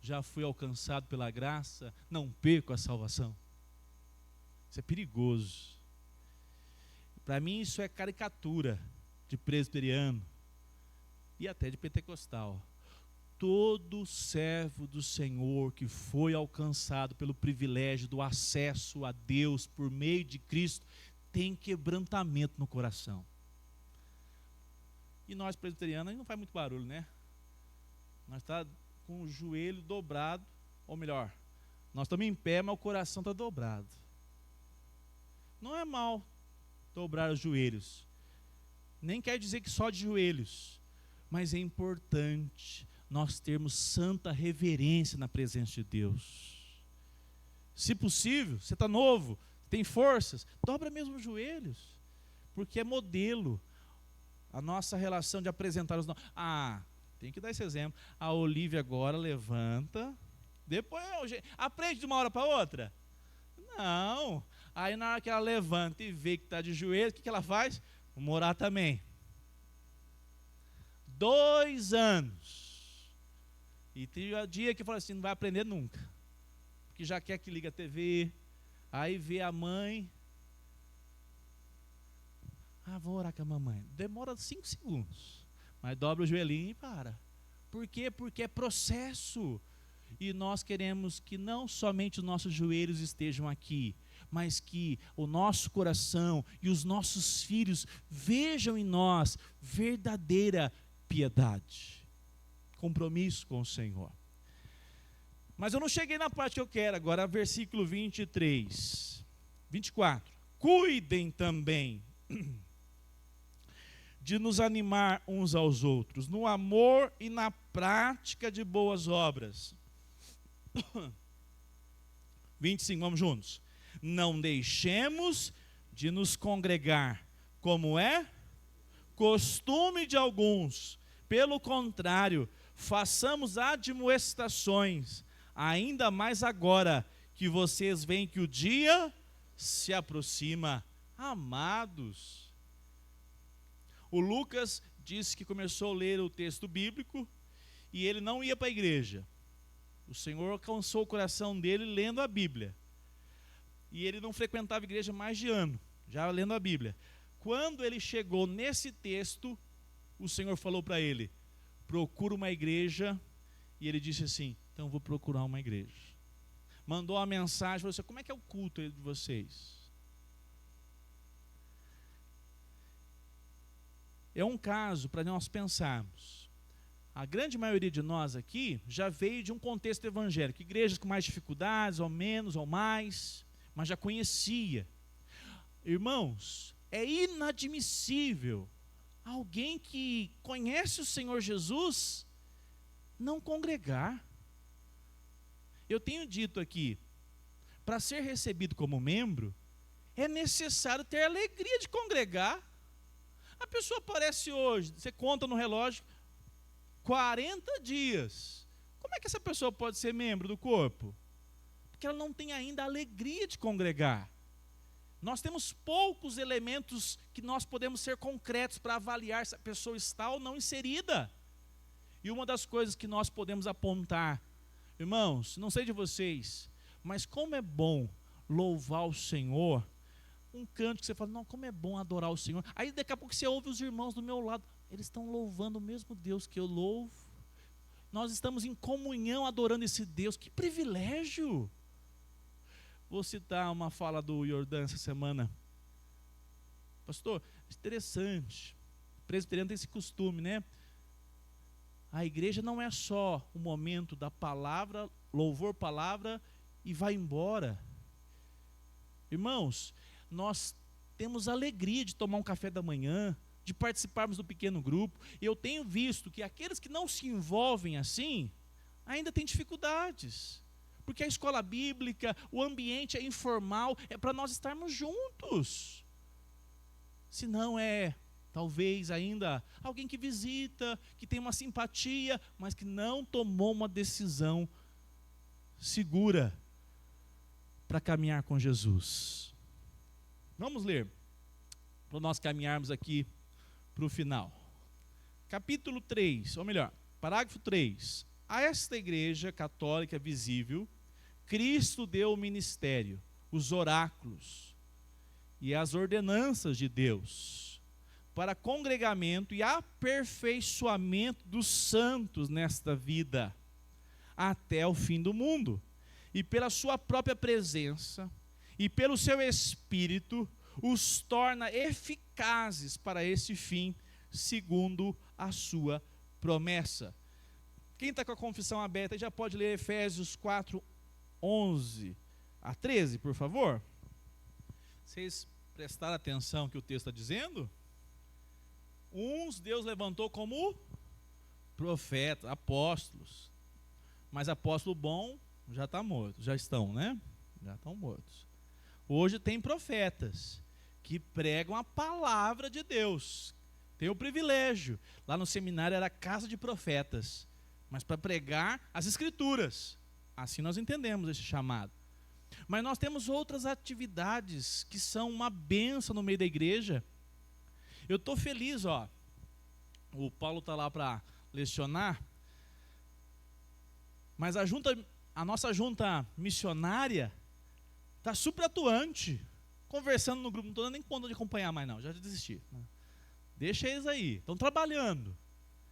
Já fui alcançado pela graça, não perco a salvação. Isso é perigoso. Para mim isso é caricatura de presbiteriano e até de pentecostal. Todo servo do Senhor que foi alcançado pelo privilégio do acesso a Deus por meio de Cristo tem quebrantamento no coração. E nós presbiterianos, a gente não faz muito barulho, né? Nós estamos com o joelho dobrado, ou melhor, nós estamos em pé, mas o coração está dobrado. Não é mal dobrar os joelhos, nem quer dizer que só de joelhos, mas é importante nós termos santa reverência na presença de Deus. Se possível, você está novo, tem forças, dobra mesmo os joelhos, porque é modelo. A nossa relação de apresentar os nomes. Tem que dar esse exemplo. A Olívia agora levanta, depois aprende de uma hora para outra? Não. Aí na hora que ela levanta e vê que está de joelho, o que ela faz? Vamos orar também. 2 anos. E tem o dia que fala assim, não vai aprender nunca. Porque já quer que liga a TV, aí vê a mãe. Vou orar com a mamãe. Demora 5 segundos. Mas dobra o joelhinho e para. Por quê? Porque é processo. E nós queremos que não somente os nossos joelhos estejam aqui, mas que o nosso coração e os nossos filhos vejam em nós verdadeira piedade, compromisso com o Senhor. Mas eu não cheguei na parte que eu quero, agora versículo 24. Cuidem também de nos animar uns aos outros, no amor e na prática de boas obras. 25, vamos juntos. Não deixemos de nos congregar, como é costume de alguns. Pelo contrário, façamos admoestações, ainda mais agora que vocês veem que o dia se aproxima. Amados, o Lucas disse que começou a ler o texto bíblico e ele não ia para a igreja. O Senhor alcançou o coração dele lendo a Bíblia. E ele não frequentava a igreja mais de ano, já lendo a Bíblia. Quando ele chegou nesse texto, o Senhor falou para ele, procura uma igreja. E ele disse assim, então vou procurar uma igreja. Mandou uma mensagem, falou assim, como é que é o culto de vocês? É um caso para nós pensarmos. A grande maioria de nós aqui já veio de um contexto evangélico, igrejas com mais dificuldades, ou menos, ou mais, mas já conhecia. Irmãos, é inadmissível alguém que conhece o Senhor Jesus não congregar. Eu tenho dito aqui, para ser recebido como membro, é necessário ter a alegria de congregar. A pessoa aparece hoje, você conta no relógio, 40 dias. Como é que essa pessoa pode ser membro do corpo? Porque ela não tem ainda a alegria de congregar. Nós temos poucos elementos que nós podemos ser concretos para avaliar se a pessoa está ou não inserida. E uma das coisas que nós podemos apontar, irmãos, não sei de vocês, mas como é bom louvar o Senhor. Um canto que você fala, não, como é bom adorar o Senhor. Aí daqui a pouco você ouve os irmãos do meu lado, eles estão louvando o mesmo Deus que eu louvo. Nós estamos em comunhão adorando esse Deus, que privilégio. Vou citar uma fala do Jordan essa semana. Pastor, interessante, o presbiteriano tem esse costume, né? A igreja não é só o momento da palavra, louvor, palavra, e vai embora. Irmãos, nós temos alegria de tomar um café da manhã, de participarmos do pequeno grupo. Eu tenho visto que aqueles que não se envolvem assim, ainda têm dificuldades. Porque a escola bíblica, o ambiente é informal, é para nós estarmos juntos. Se não é, talvez ainda, alguém que visita, que tem uma simpatia, mas que não tomou uma decisão segura para caminhar com Jesus. Vamos ler, para nós caminharmos aqui para o final. Capítulo 3, ou melhor, parágrafo 3. A esta igreja católica visível, Cristo deu o ministério, os oráculos e as ordenanças de Deus, para congregamento e aperfeiçoamento dos santos nesta vida, até o fim do mundo. E pela sua própria presença e pelo seu Espírito, os torna eficazes para esse fim, segundo a sua promessa. Quem está com a confissão aberta já pode ler Efésios 4, 11 a 13, por favor. Vocês prestaram atenção que o texto está dizendo? Uns Deus levantou como profetas, apóstolos, mas apóstolo bom já está morto, já estão, né? Já estão mortos. Hoje tem profetas que pregam a palavra de Deus. Tem o privilégio. Lá no seminário era casa de profetas, mas para pregar as escrituras. Assim nós entendemos esse chamado. Mas nós temos outras atividades que são uma bênção no meio da igreja. Eu estou feliz, ó. O Paulo está lá para lecionar. Mas a nossa junta missionária está super atuante, conversando no grupo. Não estou dando nem conta de acompanhar mais não, já desisti. Deixa eles aí, estão trabalhando.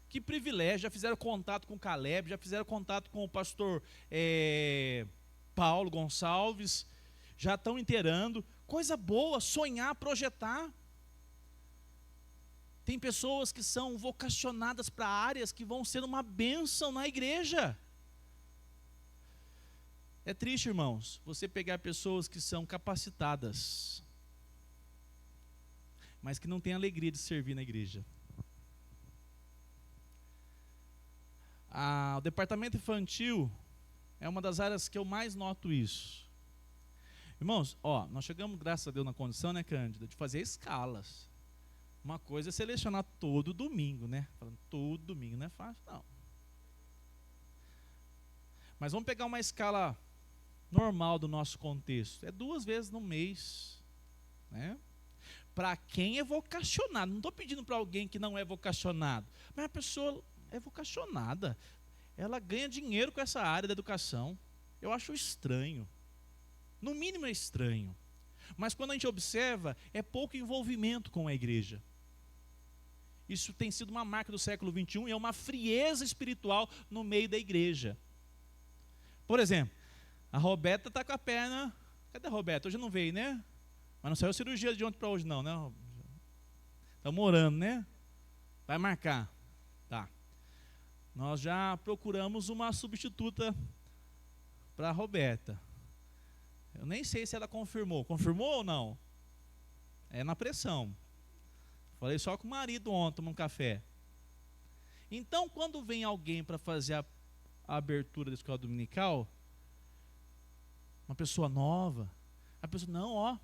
Que privilégio, já fizeram contato com o Caleb, já fizeram contato com o pastor Paulo Gonçalves, já estão inteirando. Coisa boa, sonhar, projetar. Tem pessoas que são vocacionadas para áreas que vão ser uma bênção na igreja. É triste, irmãos, você pegar pessoas que são capacitadas, mas que não têm alegria de servir na igreja. O departamento infantil é uma das áreas que eu mais noto isso. Irmãos, nós chegamos, graças a Deus, na condição, né, Cândida, de fazer escalas. Uma coisa é selecionar todo domingo, né? Falando todo domingo, não é fácil, não. Mas vamos pegar uma escala normal do nosso contexto. É 2 vezes no mês, né? Para quem é vocacionado. Não estou pedindo para alguém que não é vocacionado, mas a pessoa é vocacionada. Ela ganha dinheiro com essa área da educação. Eu acho estranho. No mínimo é estranho. Mas quando a gente observa, é pouco envolvimento com a igreja. Isso tem sido uma marca do século XXI e é uma frieza espiritual no meio da igreja. Por exemplo, a Roberta está com a perna... Cadê a Roberta? Hoje não veio, né? Mas não saiu cirurgia de ontem para hoje não, né? Estamos orando, né? Vai marcar. Tá. Nós já procuramos uma substituta para a Roberta. Eu nem sei se ela confirmou. Confirmou ou não? É na pressão. Falei só com o marido ontem, tomando um café. Então, quando vem alguém para fazer a abertura da escola dominical, uma pessoa nova, a pessoa, não,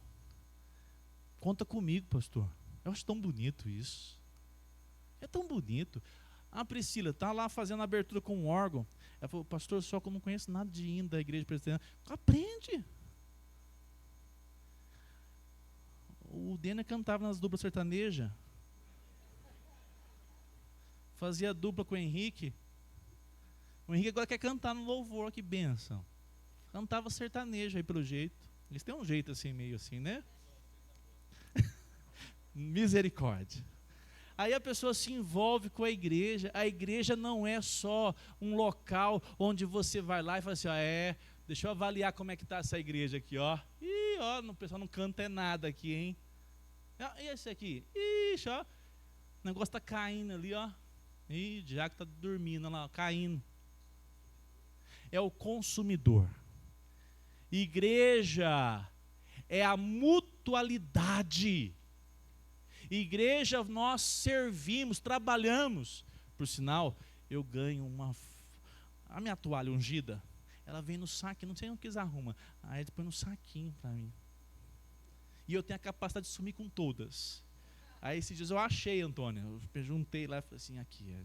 conta comigo, pastor. Eu acho tão bonito isso. É tão bonito. A Priscila está lá fazendo a abertura com um órgão. Ela falou, pastor, só que eu não conheço nada de hino da igreja presbiteriana. Aprende. O Dena cantava nas duplas sertanejas. Fazia dupla com o Henrique. O Henrique agora quer cantar no louvor, que bênção. Cantava sertanejo aí pelo jeito. Eles têm um jeito assim, meio assim, né? Misericórdia. Aí a pessoa se envolve com a igreja. A igreja não é só um local onde você vai lá e fala assim, deixa eu avaliar como é que está essa igreja aqui, o pessoal não canta é nada aqui, hein? E esse aqui? Ixi, o negócio está caindo ali, Ih, o Diaco está dormindo lá, caindo. É o consumidor. Igreja é a mutualidade. Igreja, nós servimos, trabalhamos. Por sinal, eu ganho a minha toalha ungida, ela vem no saquinho, não sei onde que eles arrumam. Aí eles põem no saquinho para mim. E eu tenho a capacidade de sumir com todas. Aí esses dias eu achei, Antônio, eu juntei lá e falei assim, aqui,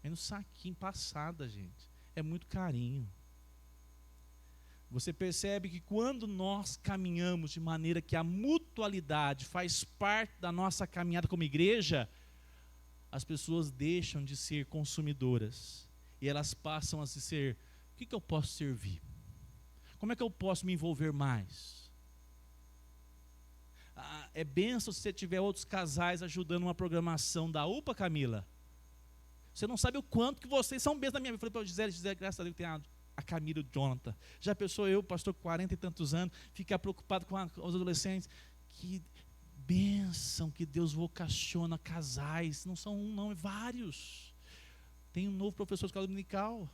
vem no saquinho, passada, gente. É muito carinho. Você percebe que quando nós caminhamos de maneira que a mutualidade faz parte da nossa caminhada como igreja, as pessoas deixam de ser consumidoras e elas passam a ser, o que eu posso servir? Como é que eu posso me envolver mais? É bênção se você tiver outros casais ajudando uma programação da UPA, Camila. Você não sabe o quanto que vocês são bênçãos na minha vida. Eu falei para o Gisele, graças a Deus que tem a Camila e o Jonathan. Já pensou eu, pastor, 40 e tantos anos, ficar preocupado com os adolescentes? Que bênção que Deus vocaciona casais. Não são um, não, é vários. Tem um novo professor de escola dominical.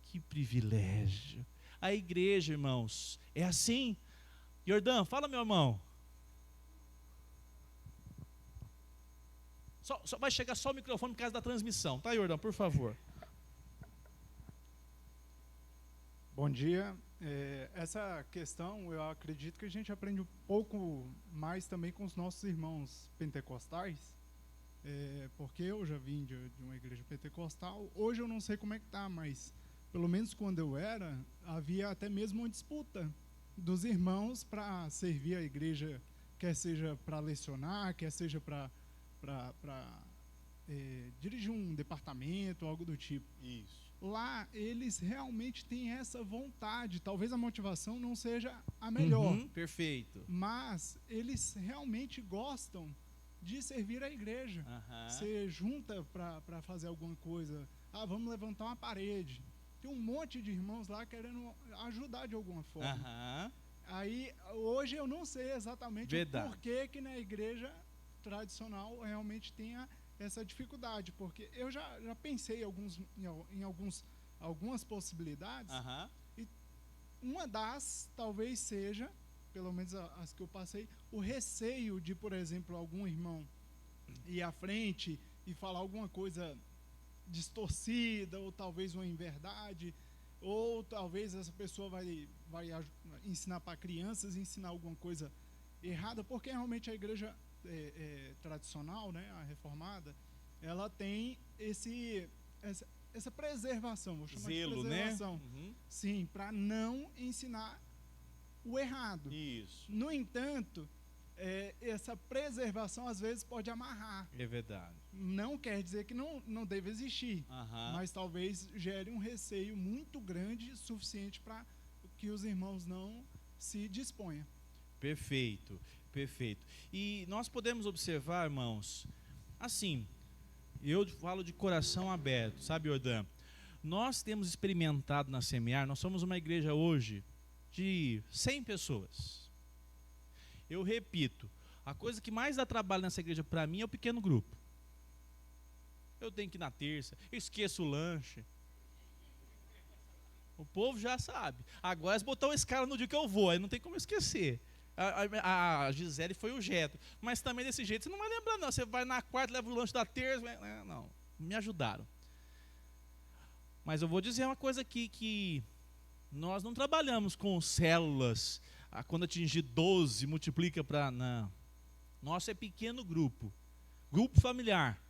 Que privilégio. A igreja, irmãos, é assim. Jordão, fala, meu irmão. Só vai chegar só o microfone por causa da transmissão, tá, Jordão, por favor. Bom dia. Essa questão, eu acredito que a gente aprende um pouco mais também com os nossos irmãos pentecostais, porque eu já vim de uma igreja pentecostal. Hoje eu não sei como é que está, mas pelo menos quando eu era, havia até mesmo uma disputa dos irmãos para servir a igreja, quer seja para lecionar, quer seja para dirigir um departamento, algo do tipo. Isso. lá eles realmente têm essa vontade. Talvez a motivação não seja a melhor, Perfeito. mas eles realmente gostam de servir a igreja. Você junta para fazer alguma coisa. Vamos levantar uma parede. Tem um monte de irmãos lá querendo ajudar de alguma forma. Aí, hoje eu não sei exatamente o porquê que na igreja tradicional realmente tenha essa dificuldade, porque eu já pensei em algumas possibilidades, e uma das talvez seja, pelo menos as que eu passei, o receio de, por exemplo, algum irmão ir à frente e falar alguma coisa distorcida, ou talvez uma inverdade, ou talvez essa pessoa vai ensinar para crianças, ensinar alguma coisa errada, porque realmente a igreja tradicional, né, a reformada, ela tem essa preservação, vou chamar de preservação, né? Sim, para não ensinar o errado. Isso. No entanto, essa preservação às vezes pode amarrar. É verdade. Não quer dizer que não deve existir, mas talvez gere um receio muito grande, suficiente para que os irmãos não se disponham. Perfeito, perfeito. E nós podemos observar, irmãos, assim, eu falo de coração aberto, sabe, Jordan? Nós temos experimentado na Semear, nós somos uma igreja hoje de 100 pessoas. Eu repito, a coisa que mais dá trabalho nessa igreja para mim é o pequeno grupo. Eu tenho que ir na terça, eu esqueço o lanche. O povo já sabe. Agora, se botar uma escala no dia que eu vou, aí não tem como esquecer. A Gisele foi o Getro. Mas também desse jeito você não vai lembrar, não. Você vai na quarta, leva o lanche da terça. Não, me ajudaram. Mas eu vou dizer uma coisa aqui, que nós não trabalhamos com células. Quando atingir 12, multiplica para... Não. Nosso é pequeno grupo. Grupo familiar.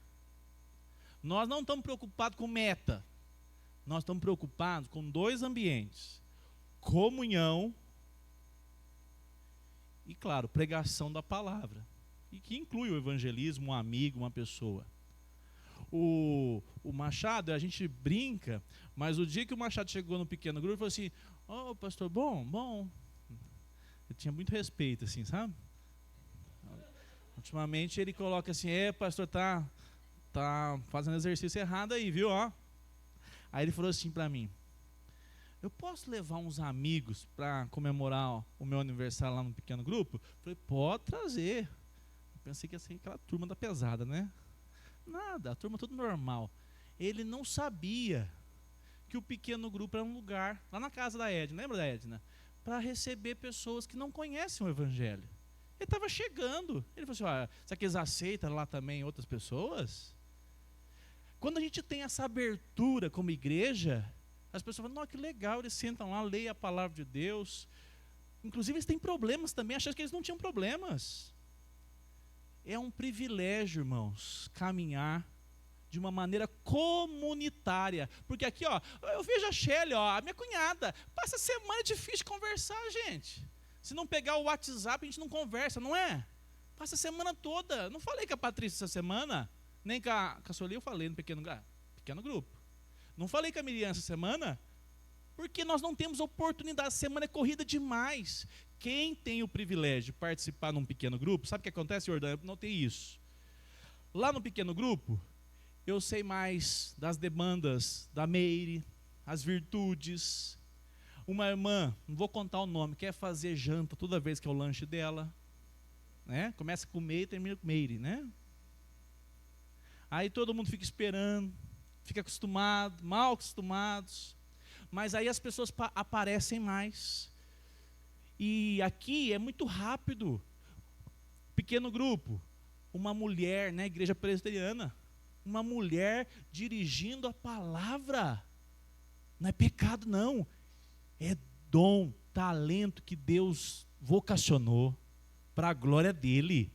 Nós não estamos preocupados com meta. Nós estamos preocupados com 2 ambientes. Comunhão e, claro, pregação da palavra. E que inclui o evangelismo, um amigo, uma pessoa. O Machado, a gente brinca, mas o dia que o Machado chegou no pequeno grupo, ele falou assim, pastor, bom. Eu tinha muito respeito, assim, sabe? Ultimamente ele coloca assim, pastor, tá fazendo exercício errado aí, viu? Aí ele falou assim para mim, eu posso levar uns amigos para comemorar o meu aniversário lá no pequeno grupo? Eu falei, pode trazer. Eu pensei que ia ser aquela turma da pesada, né? Nada, a turma tudo normal. Ele não sabia que o pequeno grupo era um lugar, lá na casa da Edna, lembra da Edna? Para receber pessoas que não conhecem o evangelho. Ele estava chegando. Ele falou assim, será que eles aceitam lá também outras pessoas? Quando a gente tem essa abertura como igreja, as pessoas falam, que legal, eles sentam lá, leem a palavra de Deus. Inclusive eles têm problemas também, achando que eles não tinham problemas. É um privilégio, irmãos, caminhar de uma maneira comunitária. Porque aqui, eu vejo a Shelly, a minha cunhada, passa a semana difícil de conversar, gente. Se não pegar o WhatsApp, a gente não conversa, não é? Passa a semana toda. Não falei com a Patrícia essa semana, nem com a Solia eu falei no pequeno grupo. Não falei com a Miriam essa semana, porque nós não temos oportunidade. A semana é corrida demais. Quem tem o privilégio de participar num pequeno grupo, sabe o que acontece, Jordão? Eu notei isso. Lá no pequeno grupo, eu sei mais das demandas da Meire, as virtudes. Uma irmã, não vou contar o nome, quer fazer janta toda vez que é o lanche dela, né? Começa com Meire e termina com Meire, né? Aí todo mundo fica esperando, fica acostumado, mal acostumados, mas aí as pessoas aparecem mais. E aqui é muito rápido. Pequeno grupo, uma mulher, né, igreja presbiteriana, uma mulher dirigindo a palavra. Não é pecado, não. É dom, talento que Deus vocacionou para a glória dele.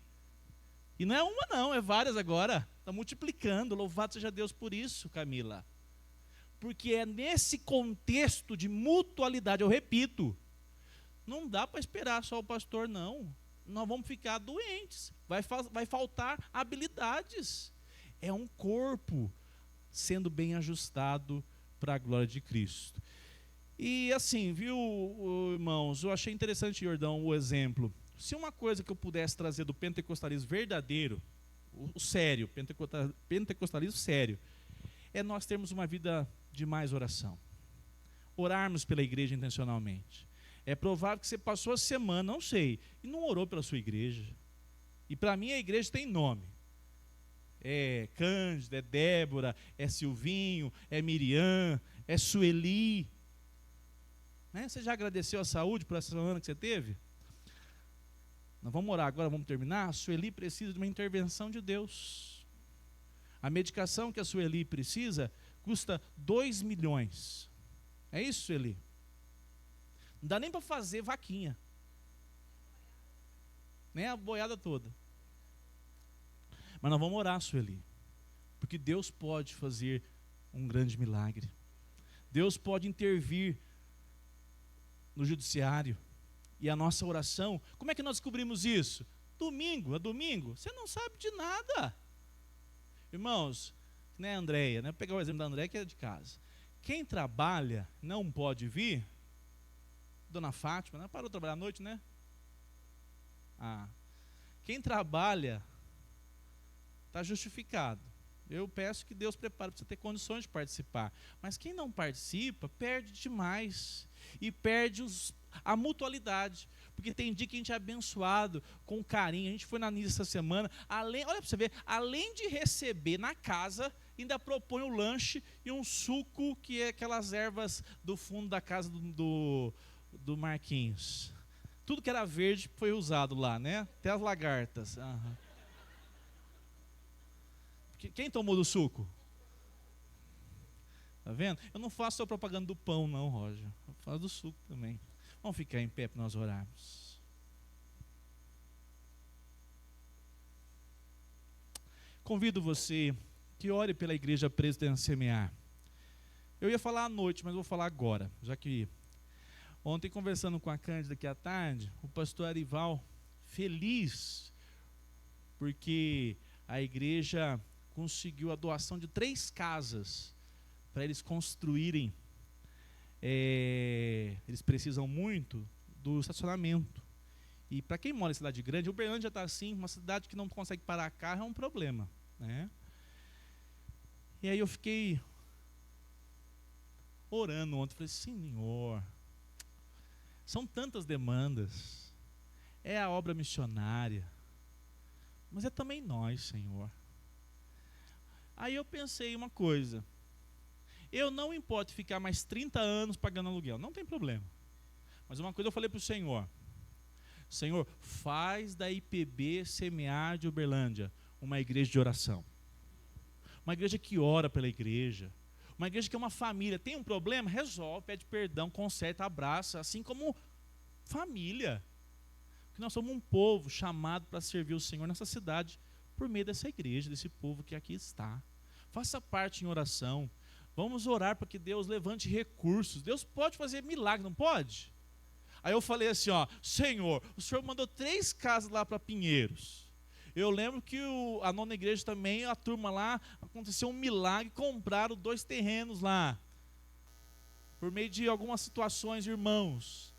E não é uma não, é várias agora. Está multiplicando, louvado seja Deus por isso, Camila. Porque é nesse contexto de mutualidade, eu repito, não dá para esperar só o pastor, não. Nós vamos ficar doentes, vai faltar habilidades. É um corpo sendo bem ajustado para a glória de Cristo. E assim, viu, irmãos, eu achei interessante, Jordão, o exemplo. Se uma coisa que eu pudesse trazer do pentecostalismo verdadeiro, o sério, pentecostalismo sério, é nós termos uma vida de mais oração. Orarmos pela igreja intencionalmente. É provável que você passou a semana, não sei, e não orou pela sua igreja. E para mim a igreja tem nome. É Cândida, é Débora, é Silvinho, é Miriam, é Sueli. Né? Você já agradeceu a saúde por essa semana que você teve? Nós vamos orar agora, vamos terminar. A Sueli precisa de uma intervenção de Deus. A medicação que a Sueli precisa custa 2 milhões. É isso, Sueli? Não dá nem para fazer vaquinha. Nem a boiada toda. Mas nós vamos orar, Sueli. Porque Deus pode fazer um grande milagre. Deus pode intervir no judiciário. E a nossa oração, como é que nós descobrimos isso? Domingo a domingo, você não sabe de nada. Irmãos, né, Andréia, né? Vou pegar o exemplo da Andréia que é de casa. Quem trabalha não pode vir. Dona Fátima, né? Parou de trabalhar à noite, né? Quem trabalha está justificado. Eu peço que Deus prepare para você ter condições de participar. Mas quem não participa, perde demais. E perde a mutualidade. Porque tem dia que a gente é abençoado com carinho. A gente foi na NIS essa semana. Olha para você ver, além de receber na casa, ainda propõe o lanche e um suco, que é aquelas ervas do fundo da casa do Marquinhos. Tudo que era verde foi usado lá, né? Até as lagartas. Uhum. Quem tomou do suco? Tá vendo? Eu não faço só propaganda do pão, não, Roger. Eu faço do suco também. Vamos ficar em pé para nós orarmos. Convido você que ore pela igreja Presbiteriana Semear. Eu ia falar à noite, mas vou falar agora, já que ontem, conversando com a Cândida aqui à tarde, o pastor Arival, feliz, porque a igreja conseguiu a doação de 3 casas para eles construírem. Eles precisam muito do estacionamento. E para quem mora em cidade grande, Uberlândia está assim, uma cidade que não consegue parar carro é um problema, né? E aí eu fiquei orando ontem, falei, Senhor, são tantas demandas, é a obra missionária, mas é também nós, Senhor. Aí eu pensei uma coisa, eu não importo ficar mais 30 anos pagando aluguel, não tem problema. Mas uma coisa eu falei para o Senhor, Senhor, faz da IPB Semear de Uberlândia uma igreja de oração. Uma igreja que ora pela igreja. Uma igreja que é uma família. Tem um problema? Resolve, pede perdão, conserta, abraça, assim como família. Porque nós somos um povo chamado para servir o Senhor nessa cidade por meio dessa igreja, desse povo que aqui está. Faça parte em oração. Vamos orar para que Deus levante recursos. Deus pode fazer milagre, não pode? Aí eu falei assim, ó, Senhor, o Senhor mandou 3 casas lá para Pinheiros. Eu lembro que a nona igreja também, a turma lá, aconteceu um milagre, compraram 2 terrenos lá. Por meio de algumas situações, irmãos.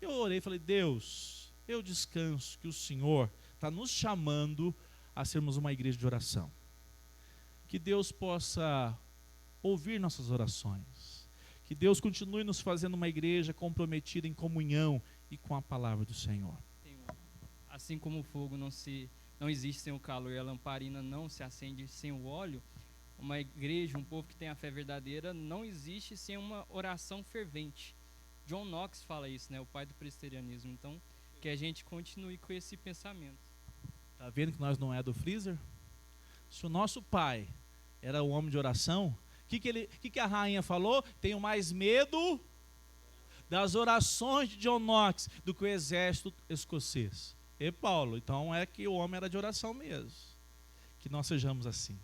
Eu orei e falei, Deus, eu descanso que o Senhor está nos chamando a sermos uma igreja de oração. Que Deus possa ouvir nossas orações. Que Deus continue nos fazendo uma igreja comprometida em comunhão e com a palavra do Senhor. Assim como o fogo não existe sem o calor e a lamparina não se acende sem o óleo, uma igreja, um povo que tem a fé verdadeira, não existe sem uma oração fervente. John Knox fala isso, né, o pai do presbiterianismo. Então, que a gente continue com esse pensamento. Está vendo que nós não é do freezer? Se o nosso pai era um homem de oração, o que a rainha falou? Tenho mais medo das orações de John Knox do que o exército escocês. E Paulo, então é que o homem era de oração mesmo. Que nós sejamos assim.